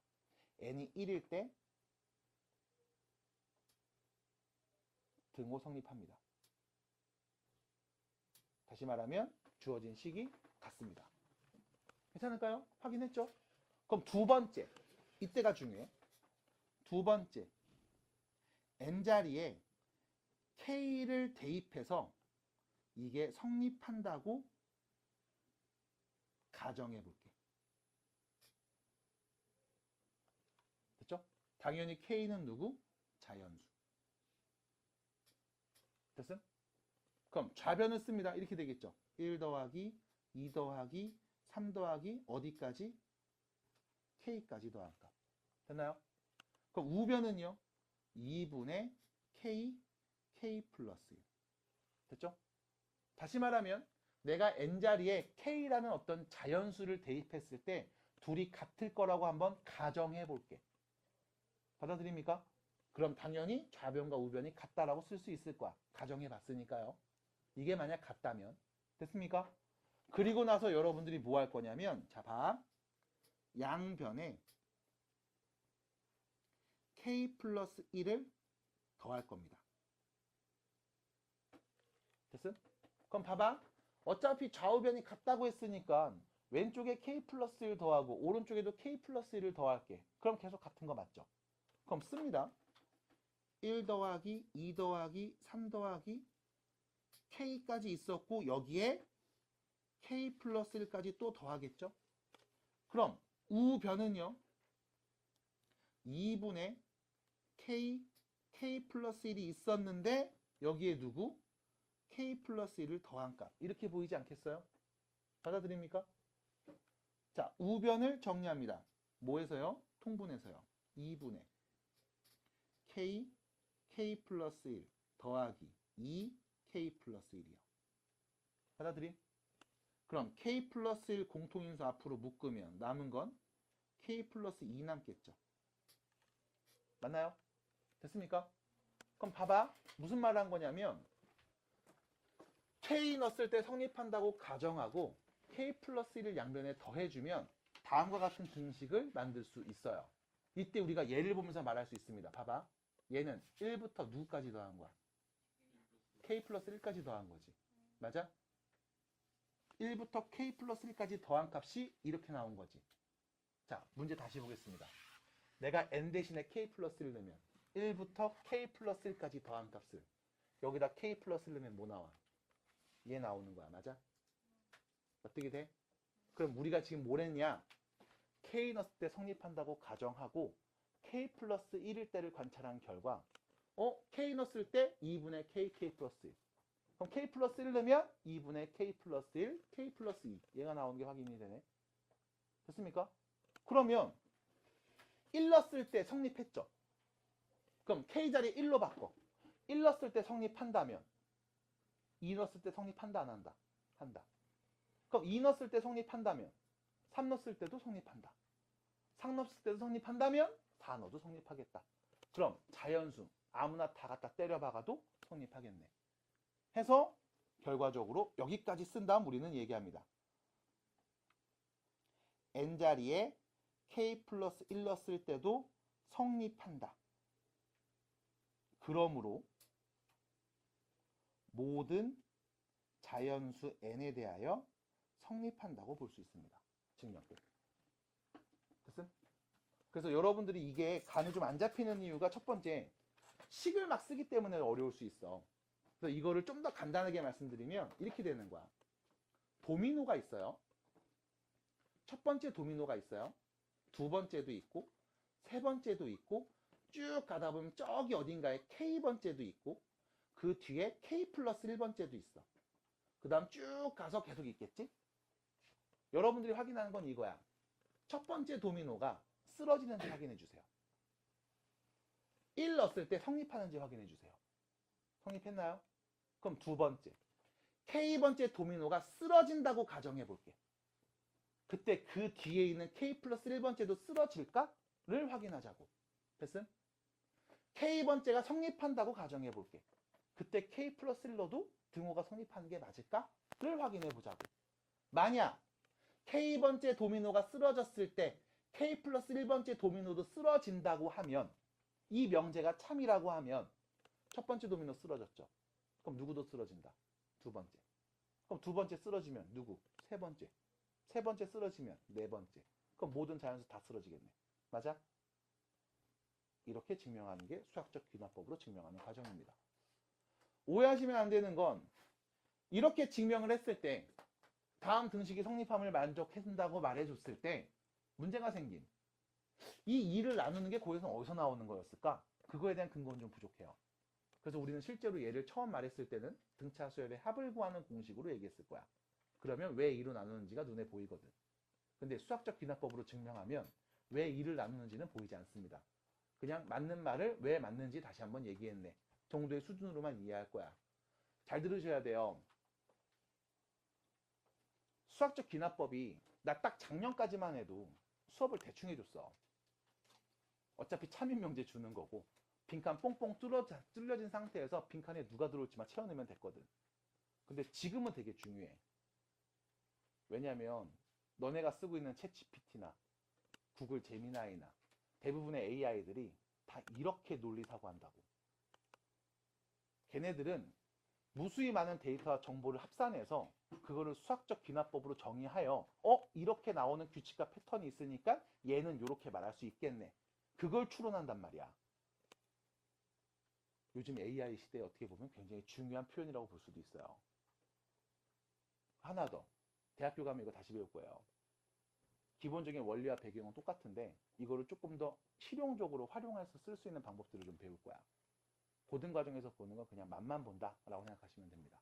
n이 1일 때 등호 성립합니다. 다시 말하면 주어진 식이 같습니다. 괜찮을까요? 확인했죠? 그럼 두 번째, 이때가 중요해. 두 번째, n자리에 k를 대입해서 이게 성립한다고 가정해 볼게. 됐죠? 당연히 k는 누구? 자연수. 됐어요? 그럼 좌변을 씁니다. 이렇게 되겠죠. 1 더하기 2 더하기 3 더하기 어디까지? k까지 더한 값. 됐나요? 그럼 우변은요? 2분의 k 플러스 1. 됐죠? 다시 말하면 내가 n자리에 k라는 어떤 자연수를 대입했을 때 둘이 같을 거라고 한번 가정해 볼게. 받아들입니까? 그럼 당연히 좌변과 우변이 같다라고 쓸 수 있을 거야. 가정해 봤으니까요. 이게 만약 같다면. 됐습니까? 그리고 나서 여러분들이 뭐 할 거냐면, 자, 봐. 양변에 k 플러스 1을 더할 겁니다. 됐음? 그럼 봐봐. 어차피 좌우변이 같다고 했으니까 왼쪽에 k 플러스 1 더하고 오른쪽에도 k 플러스 1을 더할게. 그럼 계속 같은 거 맞죠? 그럼 씁니다. 1 더하기 2 더하기 3 더하기 k까지 있었고 여기에 k 플러스 1까지 또 더하겠죠? 그럼 우변은요. 2분의 k 플러스 1이 있었는데 여기에 누구? k 플러스 1을 더한 값. 이렇게 보이지 않겠어요? 받아들입니까? 자, 우변을 정리합니다. 뭐에서요? 통분해서요. 2분의 k 플러스 1 더하기 2k 플러스 1이요. 받아들임? 그럼 k 플러스 1 공통인수 앞으로 묶으면 남은 건 k 플러스 2 남겠죠. 맞나요? 됐습니까? 그럼 봐봐. 무슨 말 한 거냐면 k 넣었을 때 성립한다고 가정하고 k 플러스 1을 양변에 더해주면 다음과 같은 등식을 만들 수 있어요. 이때 우리가 예를 보면서 말할 수 있습니다. 봐봐. 얘는 1부터 누구까지 더한 거야? k 플러스 1까지 더한 거지. 맞아? 1부터 k 플러스 1까지 더한 값이 이렇게 나온 거지. 자, 문제 다시 보겠습니다. 내가 n 대신에 k 플러스 1을 넣으면 1부터 k 플러스 1까지 더한 값을 여기다 k 플러스 1 넣으면 뭐 나와? 얘 나오는 거야. 맞아? 어떻게 돼? 그럼 우리가 지금 뭘 했냐? k 넣었을 때 성립한다고 가정하고 k 플러스 1일 때를 관찰한 결과 k 넣었을 때 2분의 k 플러스 1. 그럼 k 플러스 1 넣으면 2분의 k 플러스 1, k 플러스 2. 얘가 나오는 게 확인이 되네. 됐습니까? 그러면 1 넣었을 때 성립했죠? 그럼 k 자리 1로 바꿔. 1 넣었을 때 성립한다면 2 넣었을 때 성립한다 안 한다? 한다. 그럼 2 넣었을 때 성립한다면 3 넣었을 때도 성립한다. 3 넣었을 때도 성립한다면 4 넣어도 성립하겠다. 그럼 자연수 아무나 다 갖다 때려박아도 성립하겠네. 해서 결과적으로 여기까지 쓴 다음 우리는 얘기합니다. n자리에 k 플러스 1 넣었을 때도 성립한다. 그러므로 모든 자연수 n에 대하여 성립한다고 볼 수 있습니다. 증명 끝. 됐음? 그래서 여러분들이 이게 감이 좀 안 잡히는 이유가 첫 번째, 식을 막 쓰기 때문에 어려울 수 있어. 그래서 이거를 좀 더 간단하게 말씀드리면 이렇게 되는 거야. 도미노가 있어요. 첫 번째 도미노가 있어요. 두 번째도 있고 세 번째도 있고 쭉 가다 보면 저기 어딘가에 K번째도 있고 그 뒤에 K 플러스 1번째도 있어. 그 다음 쭉 가서 계속 있겠지? 여러분들이 확인하는 건 이거야. 첫 번째 도미노가 쓰러지는지 확인해 주세요. 1 넣었을 때 성립하는지 확인해 주세요. 성립했나요? 그럼 두 번째. K번째 도미노가 쓰러진다고 가정해 볼게. 그때 그 뒤에 있는 K 플러스 1번째도 쓰러질까를 확인하자고. 됐음? K번째가 성립한다고 가정해 볼게. 그때 K 플러스 1로도 등호가 성립하는 게 맞을까를 확인해 보자고. 만약 K번째 도미노가 쓰러졌을 때 K 플러스 1번째 도미노도 쓰러진다고 하면, 이 명제가 참이라고 하면 첫 번째 도미노 쓰러졌죠. 그럼 누구도 쓰러진다. 두 번째. 그럼 두 번째 쓰러지면 누구? 세 번째. 세 번째 쓰러지면 네 번째. 그럼 모든 자연수 다 쓰러지겠네. 맞아? 이렇게 증명하는 게 수학적 귀납법으로 증명하는 과정입니다. 오해하시면 안 되는 건, 이렇게 증명을 했을 때 다음 등식이 성립함을 만족한다고 말해줬을 때 문제가 생긴, 이 2를 나누는 게 어디서 나오는 거였을까? 그거에 대한 근거는 좀 부족해요. 그래서 우리는 실제로 얘를 처음 말했을 때는 등차 수열의 합을 구하는 공식으로 얘기했을 거야. 그러면 왜 2로 나누는지가 눈에 보이거든. 근데 수학적 귀납법으로 증명하면 왜 2를 나누는지는 보이지 않습니다. 그냥 맞는 말을 왜 맞는지 다시 한번 얘기했네 정도의 수준으로만 이해할 거야. 잘 들으셔야 돼요. 수학적 귀납법이 나 딱 작년까지만 해도 수업을 대충 해줬어. 어차피 참인명제 주는 거고 빈칸 뽕뽕 뚫려진 상태에서 빈칸에 누가 들어올지만 채워넣으면 됐거든. 근데 지금은 되게 중요해. 왜냐면 너네가 쓰고 있는 챗GPT나 구글 제미나이나 대부분의 AI들이 다 이렇게 논리사고 한다고. 걔네들은 무수히 많은 데이터와 정보를 합산해서 그거를 수학적 귀납법으로 정의하여 이렇게 나오는 규칙과 패턴이 있으니까 얘는 이렇게 말할 수 있겠네. 그걸 추론한단 말이야. 요즘 AI 시대에 어떻게 보면 굉장히 중요한 표현이라고 볼 수도 있어요. 하나 더. 대학교 가면 이거 다시 배울 거예요. 기본적인 원리와 배경은 똑같은데 이거를 조금 더 실용적으로 활용해서 쓸 수 있는 방법들을 좀 배울 거야. 고등 과정에서 보는 건 그냥 맛만 본다라고 생각하시면 됩니다.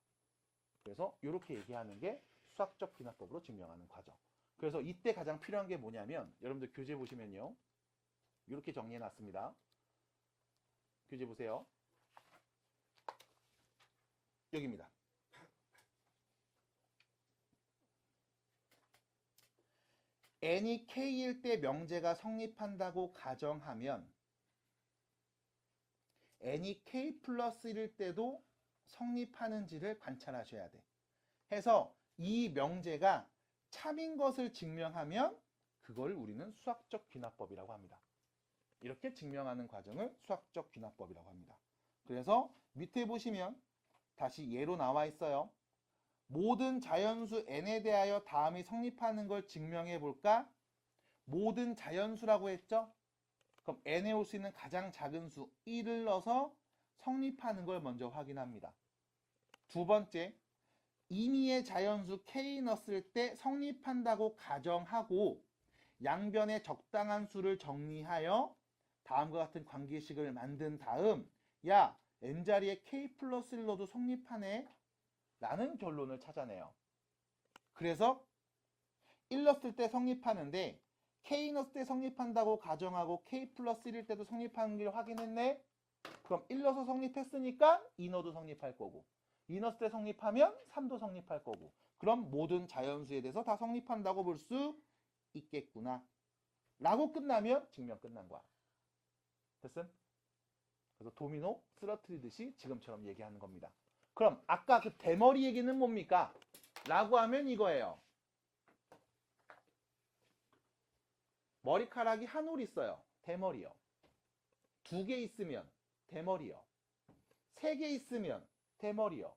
그래서 이렇게 얘기하는 게 수학적 귀납법으로 증명하는 과정. 그래서 이때 가장 필요한 게 뭐냐면, 여러분들 교재 보시면요, 이렇게 정리해 놨습니다. 교재 보세요. 여기입니다. n이 k일 때 명제가 성립한다고 가정하면 n이 k 플러스 1일 때도 성립하는지를 관찰하셔야 돼. 해서 이 명제가 참인 것을 증명하면 그걸 우리는 수학적 귀납법이라고 합니다. 이렇게 증명하는 과정을 수학적 귀납법이라고 합니다. 그래서 밑에 보시면 다시 예로 나와 있어요. 모든 자연수 n에 대하여 다음이 성립하는 걸 증명해 볼까? 모든 자연수라고 했죠? 그럼 n에 올 수 있는 가장 작은 수 1을 넣어서 성립하는 걸 먼저 확인합니다. 두 번째, 임의의 자연수 k 넣었을 때 성립한다고 가정하고 양변에 적당한 수를 정리하여 다음과 같은 관계식을 만든 다음, 야, n자리에 k 플러스 1 넣어도 성립하네 라는 결론을 찾아내요. 그래서 1 넣었을 때 성립하는데 k 넣었을 때 성립한다고 가정하고 k 플러스 1일 때도 성립하는 걸 확인했네. 그럼 1 넣어서 성립했으니까 2 넣어도 성립할 거고, 2 넣었을 때 성립하면 3도 성립할 거고, 그럼 모든 자연수에 대해서 다 성립한다고 볼 수 있겠구나 라고 끝나면 증명 끝난 거야. 됐음? 그래서 도미노 쓰러뜨리듯이 지금처럼 얘기하는 겁니다. 그럼 아까 그 대머리 얘기는 뭡니까? 라고 하면 이거예요. 머리카락이 한 올 있어요. 대머리요. 2개 있으면 대머리요. 3개 있으면 대머리요.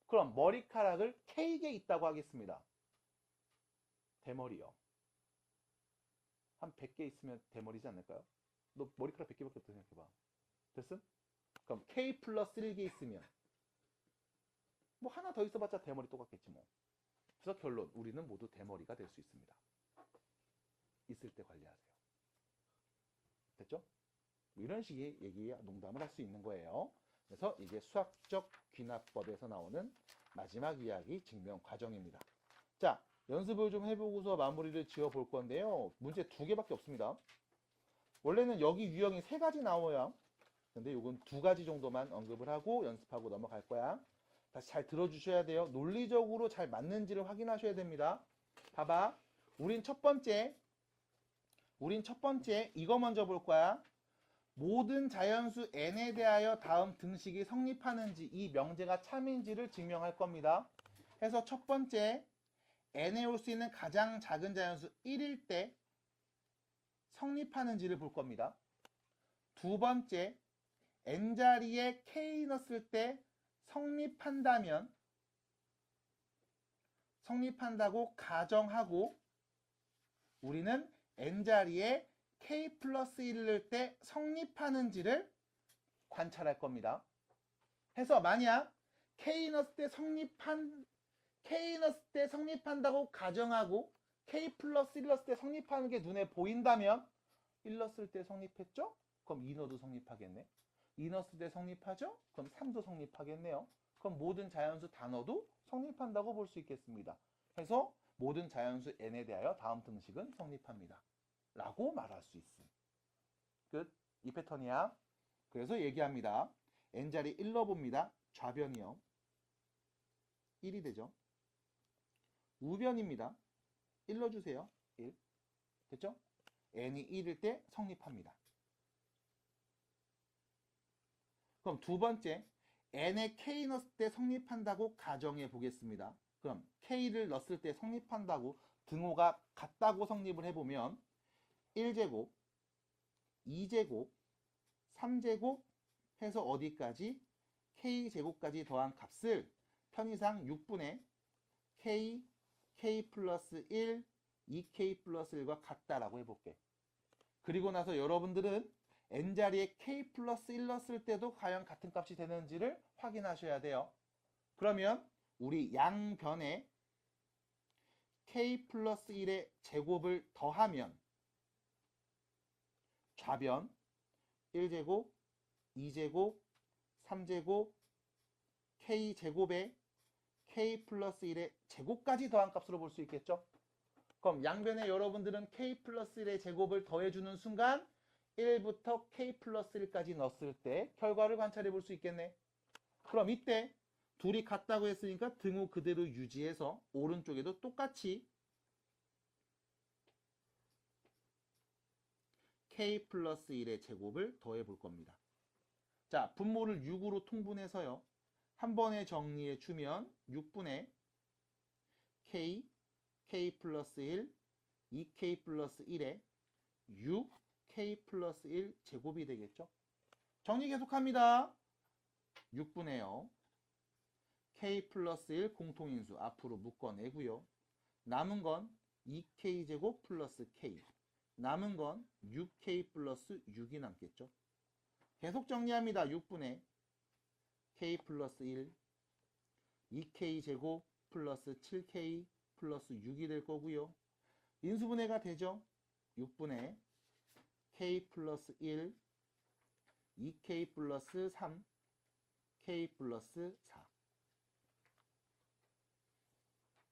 그럼 머리카락을 K개 있다고 하겠습니다. 대머리요. 한 100개 있으면 대머리지 않을까요? 너 머리카락 100개밖에 없다 생각해봐. 됐음? 그럼 K 플러스 1개 있으면 뭐 하나 더 있어봤자 대머리 똑같겠지 뭐. 그래서 결론, 우리는 모두 대머리가 될 수 있습니다. 있을 때 관리하세요. 됐죠? 이런 식의 얘기, 농담을 할 수 있는 거예요. 그래서 이게 수학적 귀납법에서 나오는 마지막 이야기 증명 과정입니다. 자, 연습을 좀 해보고서 마무리를 지어 볼 건데요. 문제 2개밖에 없습니다. 원래는 여기 유형이 3가지 나와야 근데 요건 두 가지 정도만 언급을 하고 연습하고 넘어갈 거야. 다시 잘 들어주셔야 돼요. 논리적으로 잘 맞는지를 확인하셔야 됩니다. 봐봐. 우린 첫 번째 이거 먼저 볼 거야. 모든 자연수 n에 대하여 다음 등식이 성립하는지 이 명제가 참인지를 증명할 겁니다. 그래서 첫 번째 n에 올 수 있는 가장 작은 자연수 1일 때 성립하는지를 볼 겁니다. 두 번째 n자리에 k 넣었을 때 성립한다고 가정하고 우리는 n자리에 k 플러스 1을 넣을 때 성립하는지를 관찰할 겁니다. 해서 만약 k 넣었을 때 성립한다고 가정하고 k 플러스 1 넣었을 때 성립하는 게 눈에 보인다면 1 넣었을 때 성립했죠? 그럼 2 넣어도 성립하겠네. 2 넣었을 때 성립하죠? 그럼 3도 성립하겠네요. 그럼 모든 자연수 단어도 성립한다고 볼 수 있겠습니다. 해서 모든 자연수 n에 대하여 다음 등식은 성립합니다. 라고 말할 수 있음. 끝. 이 패턴이야. 그래서 얘기합니다. n자리 1 넣어봅니다. 좌변이요. 1이 되죠. 우변입니다. 1 넣어주세요. 1. 됐죠? n이 1일 때 성립합니다. 그럼 두 번째, n에 k 넣었을 때 성립한다고 가정해 보겠습니다. 그럼 k를 넣었을 때 성립한다고 등호가 같다고 성립을 해보면 1제곱, 2제곱, 3제곱 해서 어디까지? k제곱까지 더한 값을 편의상 6분의 k, k 플러스 1, 2k 플러스 1과 같다라고 해볼게. 그리고 나서 여러분들은 n자리에 k 플러스 1 넣었을 때도 과연 같은 값이 되는지를 확인하셔야 돼요. 그러면 우리 양변에 k 플러스 1의 제곱을 더하면 좌변 1제곱, 2제곱, 3제곱, k제곱에 k 플러스 1의 제곱까지 더한 값으로 볼 수 있겠죠? 그럼 양변에 여러분들은 k 플러스 1의 제곱을 더해주는 순간 1부터 k 플러스 1까지 넣었을 때 결과를 관찰해 볼 수 있겠네. 그럼 이때 둘이 같다고 했으니까 등호 그대로 유지해서 오른쪽에도 똑같이 k 플러스 1의 제곱을 더해 볼 겁니다. 자, 분모를 6으로 통분해서요. 한 번에 정리해 주면 6분의 k, k 플러스 1, 2k 플러스 1에 6k 플러스 1 제곱이 되겠죠. 정리 계속합니다. 6분의요. k 플러스 1 공통인수 앞으로 묶어내고요. 남은 건 2k 제곱 플러스 k. 남은 건 6k 플러스 6이 남겠죠. 계속 정리합니다. 6분의 k 플러스 1, 2k 제곱 플러스 7k 플러스 6이 될 거고요. 인수분해가 되죠. 6분의 k 플러스 1, 2k 플러스 3, k 플러스 4.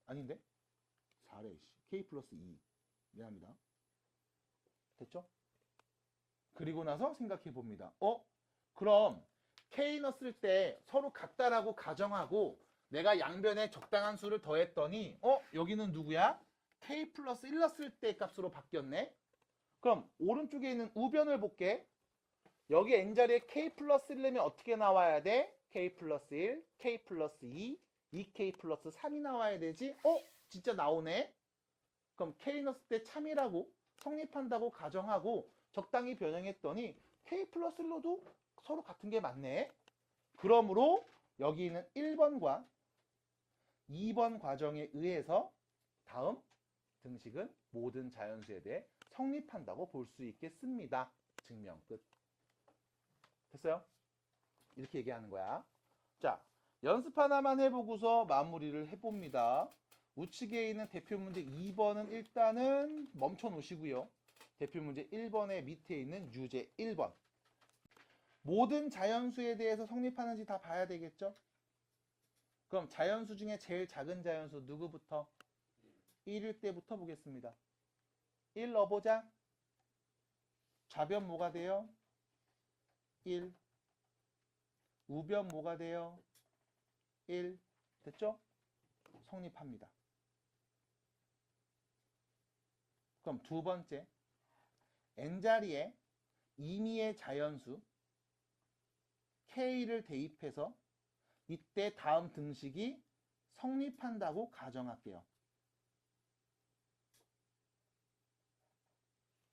아닌데? 4래. k 플러스 2. 미안합니다. 됐죠? 그리고 나서 생각해 봅니다. 그럼 k 넣었을 때 서로 같다라고 가정하고 내가 양변에 적당한 수를 더했더니 여기는 누구야? k 플러스 1 넣었을 때 값으로 바뀌었네. 그럼 오른쪽에 있는 우변을 볼게. 여기 n자리에 k 플러스 1 내면 어떻게 나와야 돼? k 플러스 1, k 플러스 2, 2k 플러스 3이 나와야 되지? 진짜 나오네. 그럼 k 넣었을 때 참이라고 성립한다고 가정하고 적당히 변형했더니 k 플러스 1로도 서로 같은 게 맞네. 그러므로 여기 있는 1번과 2번 과정에 의해서 다음 등식은 모든 자연수에 대해 성립한다고 볼 수 있겠습니다. 증명 끝. 됐어요? 이렇게 얘기하는 거야. 자, 연습 하나만 해보고서 마무리를 해봅니다. 우측에 있는 대표 문제 2번은 일단은 멈춰 놓으시고요. 대표 문제 1번의 밑에 있는 유제 1번. 모든 자연수에 대해서 성립하는지 다 봐야 되겠죠? 그럼 자연수 중에 제일 작은 자연수 누구부터? 1일 때부터 보겠습니다. 1 넣어보자. 좌변 뭐가 돼요? 1. 우변 뭐가 돼요? 1. 됐죠? 성립합니다. 그럼 두 번째, n자리에 임의의 자연수 k를 대입해서 이때 다음 등식이 성립한다고 가정할게요.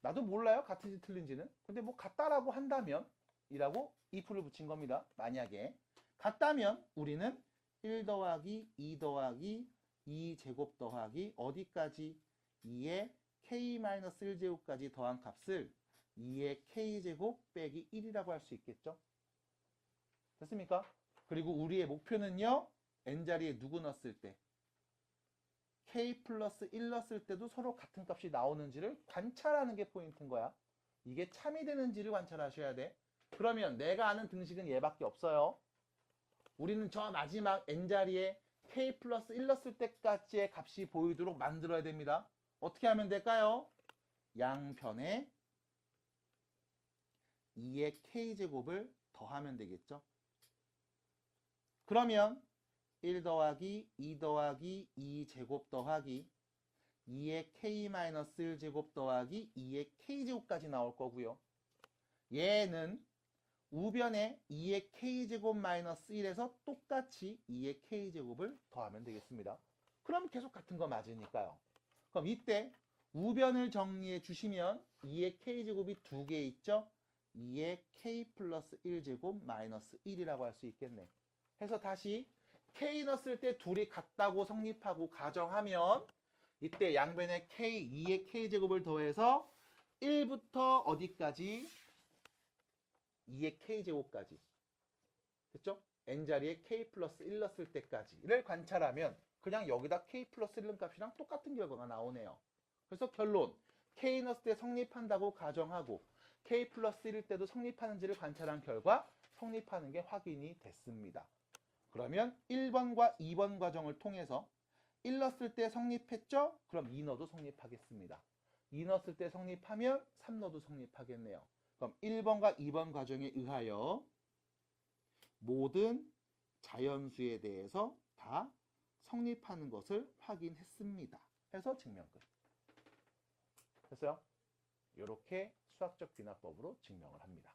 나도 몰라요, 같은지 틀린지는. 근데 뭐 같다라고 한다면 이라고 if를 붙인 겁니다. 만약에 같다면 우리는 1 더하기 2 더하기 2제곱 더하기 어디까지? 2의 k-1제곱까지 더한 값을 2의 k제곱 빼기 1이라고 할 수 있겠죠? 됐습니까? 그리고 우리의 목표는요, n자리에 누구 넣었을 때? k 플러스 1 넣었을 때도 서로 같은 값이 나오는지를 관찰하는 게 포인트인 거야. 이게 참이 되는지를 관찰하셔야 돼. 그러면 내가 아는 등식은 얘밖에 없어요. 우리는 저 마지막 n자리에 k 플러스 1 넣었을 때까지의 값이 보이도록 만들어야 됩니다. 어떻게 하면 될까요? 양변에 2의 k제곱을 더하면 되겠죠. 그러면 1 더하기 2 더하기 2제곱 더하기 2의 k-1제곱 더하기 2의 k제곱까지 나올 거고요. 얘는 우변에 2의 k제곱 마이너스 1에서 똑같이 2의 k제곱을 더하면 되겠습니다. 그럼 계속 같은 거 맞으니까요. 그럼 이때 우변을 정리해 주시면 2의 k제곱이 두 개 있죠? 2의 k 플러스 1제곱 마이너스 1이라고 할 수 있겠네. 해서 다시 k 넣었을 때 둘이 같다고 성립하고 가정하면 이때 양변에 k, 2의 k제곱을 더해서 1부터 어디까지? 2의 k제곱까지. 됐죠? n자리에 k 플러스 1 넣었을 때까지를 관찰하면 그냥 여기다 k 플러스 1 값이랑 똑같은 결과가 나오네요. 그래서 결론, k 넣었을 때 성립한다고 가정하고 k 플러스 1일 때도 성립하는지를 관찰한 결과 성립하는 게 확인이 됐습니다. 그러면 1번과 2번 과정을 통해서 1 넣었을 때 성립했죠? 그럼 2 넣어도 성립하겠습니다. 2 넣었을 때 성립하면 3 넣어도 성립하겠네요. 그럼 1번과 2번 과정에 의하여 모든 자연수에 대해서 다 성립하는 것을 확인했습니다. 해서 증명 끝. 됐어요? 이렇게 수학적 귀납법으로 증명을 합니다.